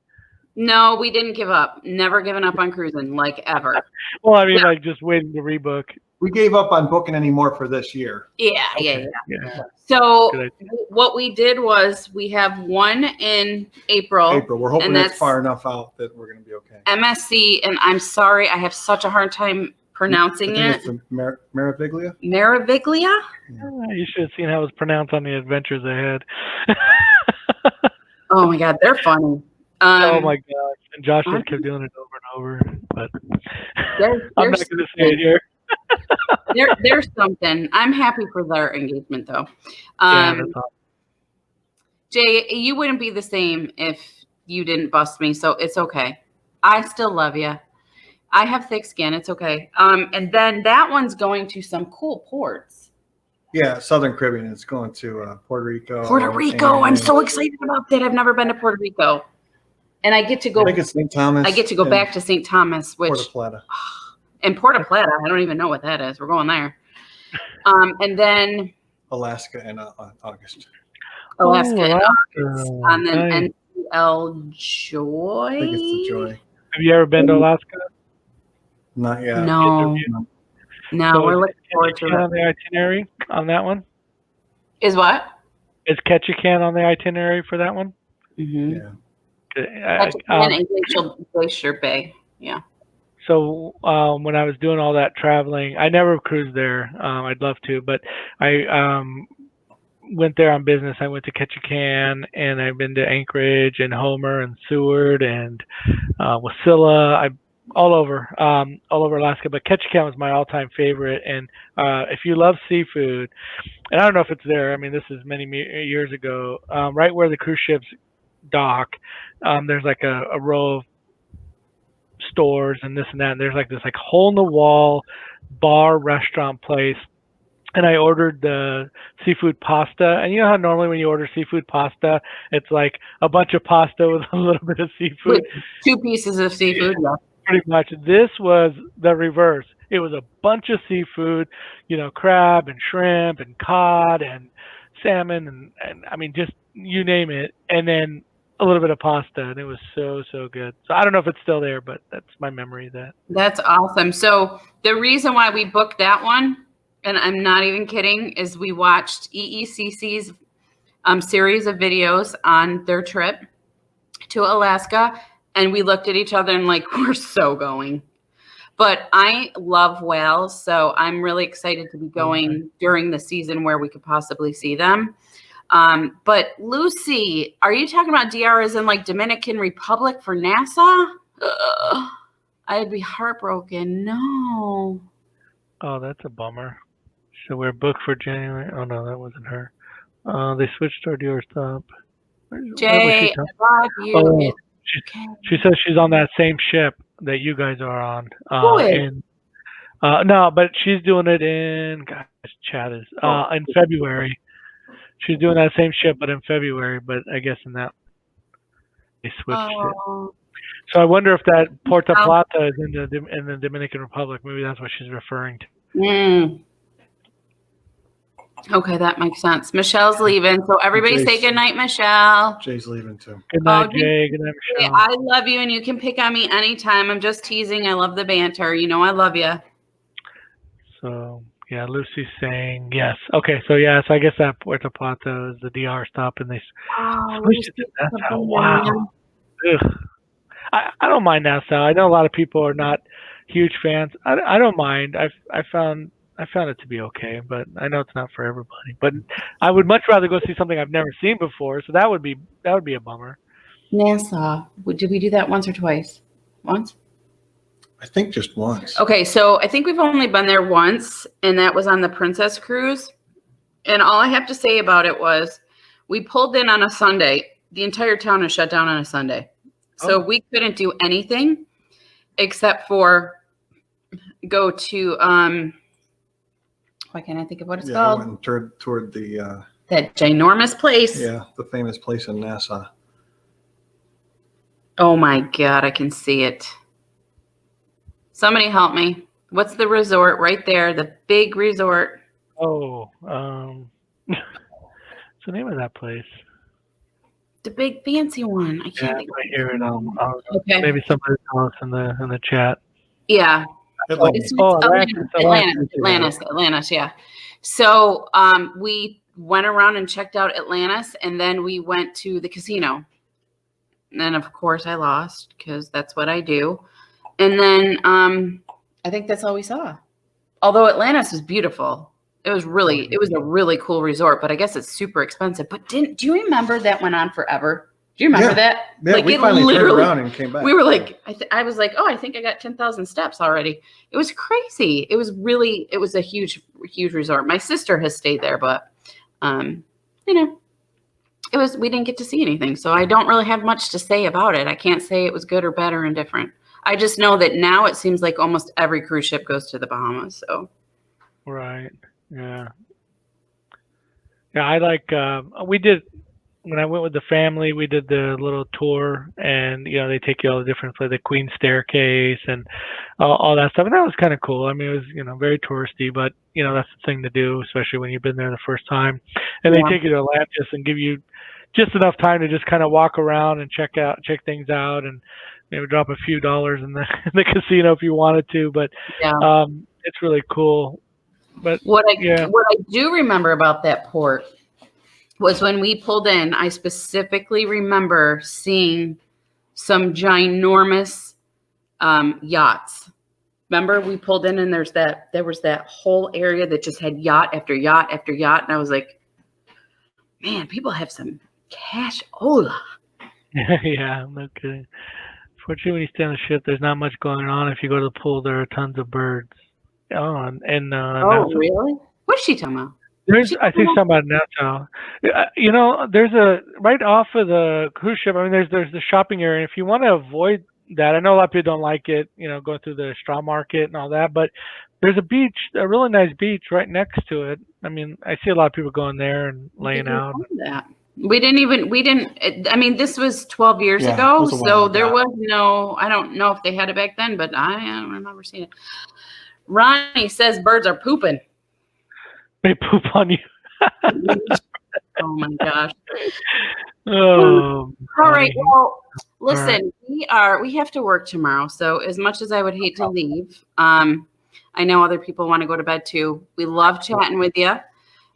No, we didn't give up. Never given up on cruising, like ever. Well, I mean, like just waiting to rebook. We gave up on booking any more for this year. Yeah, okay. Yeah. So what we did was we have one in April. We're hoping that's far enough out that we're going to be okay. MSC, and I'm sorry, I have such a hard time pronouncing it. Meraviglia? Meraviglia? Yeah. You should have seen how it was pronounced on the Adventures Ahead. Oh my God, they're funny. Oh my God. And Josh just kept doing it over and over, but I'm not going to say it here. There's something. I'm happy for their engagement, though. Yeah, that's awesome. Jay, you wouldn't be the same if you didn't bust me, so it's okay. I still love you. I have thick skin. It's okay. And then that one's going to some cool ports. Yeah, Southern Caribbean. It's going to Puerto Rico. Puerto Rico. I'm so excited about that. I've never been to Puerto Rico. And I get to go. I think it's St. Thomas. I get to go back to St. Thomas, which Puerto Plata. And Puerto Plata. I don't even know what that is. We're going there. And then Alaska in August. Alaska in August. Oh, And then nice. NCL Joy. I think it's the Joy. Have you ever been to Alaska? Not yet. No. No, So we're is looking forward to Ketchikan on it. the itinerary on that one? Is what? Is Ketchikan on the itinerary for that one? Mm-hmm. Yeah. And Glacier Bay. Yeah. So when I was doing all that traveling, I never cruised there. I'd love to, but I went there on business. I went to Ketchikan, and I've been to Anchorage and Homer and Seward and Wasilla. All over Alaska, but Ketchikan was my all-time favorite. And if you love seafood, and I don't know if it's there. I mean, this is many years ago. Right where the cruise ships dock, there's like a row of stores and this and that. And there's like this like hole-in-the-wall bar restaurant place. And I ordered the seafood pasta. And you know how normally when you order seafood pasta, it's like a bunch of pasta with a little bit of seafood. With 2 pieces of seafood. Yeah. Pretty much. This was the reverse. It was a bunch of seafood, crab and shrimp and cod and salmon and I mean, just you name it. And then a little bit of pasta, and it was so good. So I don't know if it's still there, but that's my memory of that. That's awesome. So the reason why we booked that one, and I'm not even kidding, is we watched EECC's series of videos on their trip to Alaska. And we looked at each other and like, we're so going. But I love whales, so I'm really excited to be going during the season where we could possibly see them. But Lucy, are you talking about DR as in like Dominican Republic for NASA? I'd be heartbroken. No. Oh, that's a bummer. So we're booked for January. Oh no, that wasn't her. They switched our DR stop. Jay, I love you. Oh. She says she's on that same ship that you guys are on. Who is? No, but she's doing it in in February. She's doing that same ship, but in February. But I guess in that they switched it. So I wonder if that Puerto Plata is in the Dominican Republic. Maybe that's what she's referring to. Okay, that makes sense. Michelle's leaving, so everybody say good night, Michelle. Jay's leaving too. Good night, Jay. Good night, Michelle. I love you, and you can pick on me anytime. I'm just teasing. I love the banter. I love you. So yeah, Lucy's saying yes. Okay, so I guess that Puerto Plata is the DR stop, and they switched it. That's how. Wow. Ugh. I don't mind Nassau. I know a lot of people are not huge fans. I don't mind. I found it to be okay, but I know it's not for everybody. But I would much rather go see something I've never seen before. So that would be a bummer. Nassau. Did we do that once or twice? Once? I think just once. Okay, so I think we've only been there once, and that was on the Princess Cruise. And all I have to say about it was we pulled in on a Sunday. The entire town is shut down on a Sunday. So we couldn't do anything except for go to why can't I think of what it's called? We went toward the that ginormous place. Yeah, the famous place in Nassau. Oh my God, I can see it. Somebody help me. What's the resort right there? The big resort. Oh, what's the name of that place? The big fancy one. I can't think I hear it. Okay. Maybe somebody tell us in the chat. Yeah. Atlantis. Atlantis, yeah. So we went around and checked out Atlantis, and then we went to the casino. And then, of course, I lost because that's what I do. And then I think that's all we saw. Although Atlantis was beautiful. It was a really cool resort, but I guess it's super expensive. But do you remember that went on forever? Do you remember that? Yeah, like we finally turned around and came back. We were like, I was like, I think I got 10,000 steps already. It was crazy. It was a huge resort. My sister has stayed there, but we didn't get to see anything. So I don't really have much to say about it. I can't say it was good or bad or indifferent. I just know that now it seems like almost every cruise ship goes to the Bahamas. So. Right. Yeah. Yeah. I like, we did, when I went with the family, we did the little tour, and they take you all the different places, the Queen Staircase and all that stuff, and that was kind of cool. I mean, it was very touristy, but that's the thing to do, especially when you've been there the first time. And they take you to Atlantis and give you just enough time to just kind of walk around and check things out, and maybe drop a few dollars in the casino if you wanted to. But it's really cool. But what I do remember about that port was when we pulled in, I specifically remember seeing some ginormous yachts. Remember, we pulled in and there was that whole area that just had yacht after yacht after yacht. And I was like, man, people have some cashola. Yeah, no kidding. Fortunately, when you stay on the ship, there's not much going on. If you go to the pool, there are tons of birds. Oh, really? What's she talking about? I think something about Nassau. There's right off of the cruise ship. I mean, there's the shopping area. If you want to avoid that, I know a lot of people don't like it, going through the straw market and all that, but there's a beach, a really nice beach right next to it. I mean, I see a lot of people going there and laying out. We didn't, I mean, this was 12 years ago, so there was no, I don't know if they had it back then, but I don't remember seeing it. Ronnie says birds are pooping. They poop on you. Oh my gosh. Oh. All right. Well, listen, we have to work tomorrow. So as much as I would hate to leave, I know other people want to go to bed too. We love chatting with you.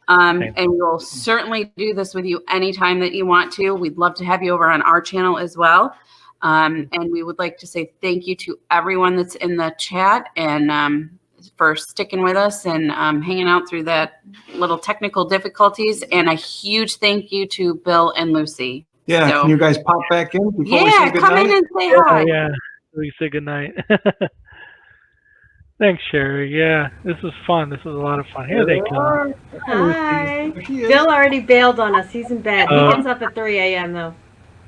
And we will certainly do this with you anytime that you want to. We'd love to have you over on our channel as well. And we would like to say thank you to everyone that's in the chat and for sticking with us and hanging out through that little technical difficulties. And a huge thank you to Bill and Lucy. Yeah, can you guys pop back in before we say good come night? in and say hi. Yeah, we say good night. Thanks, Sherry. Yeah, this was fun. This was a lot of fun. Here they come. Hi. Bill already bailed on us. He's in bed. He gets up at 3 a.m. though.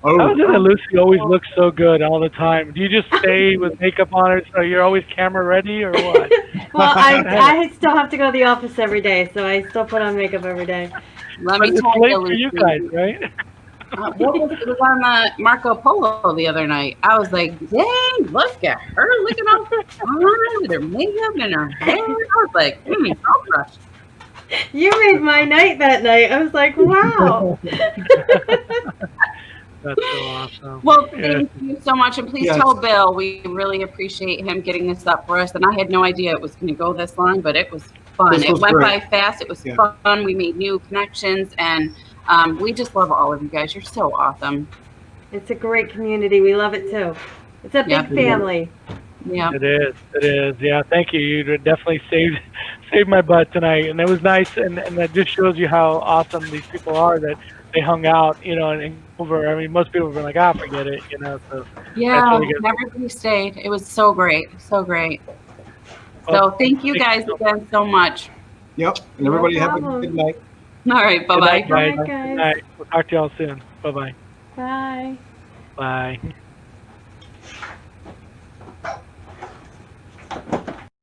How is it that Lucy always looks so good all the time? Do you just stay with makeup on her so you're always camera ready or what? Well, I still have to go to the office every day, so I still put on makeup every day. Let me it's tell late you, for you guys, right? It was on the Marco Polo the other night. I was like, dang, look at her looking all fine with her makeup and her hair. I was like, girl crush. You made my night that night. I was like, wow. That's so awesome. Well, thank you so much. And please tell Bill we really appreciate him getting this up for us. And I had no idea it was going to go this long, but it was fun. It went by fast. It was fun. We made new connections. And we just love all of you guys. You're so awesome. It's a great community. We love it too. It's a big family. Yeah. It is. Yeah, thank you. You definitely saved my butt tonight. And it was nice. And that just shows you how awesome these people are that they hung out, and over. I mean, most people were like, forget it, So everybody stayed. It was so great, so great. So thank you guys again so much. Yep, and everybody have a good night. All right, bye-bye. Good night, guys. Good night. We'll talk to y'all soon. Bye-bye. Bye. Bye.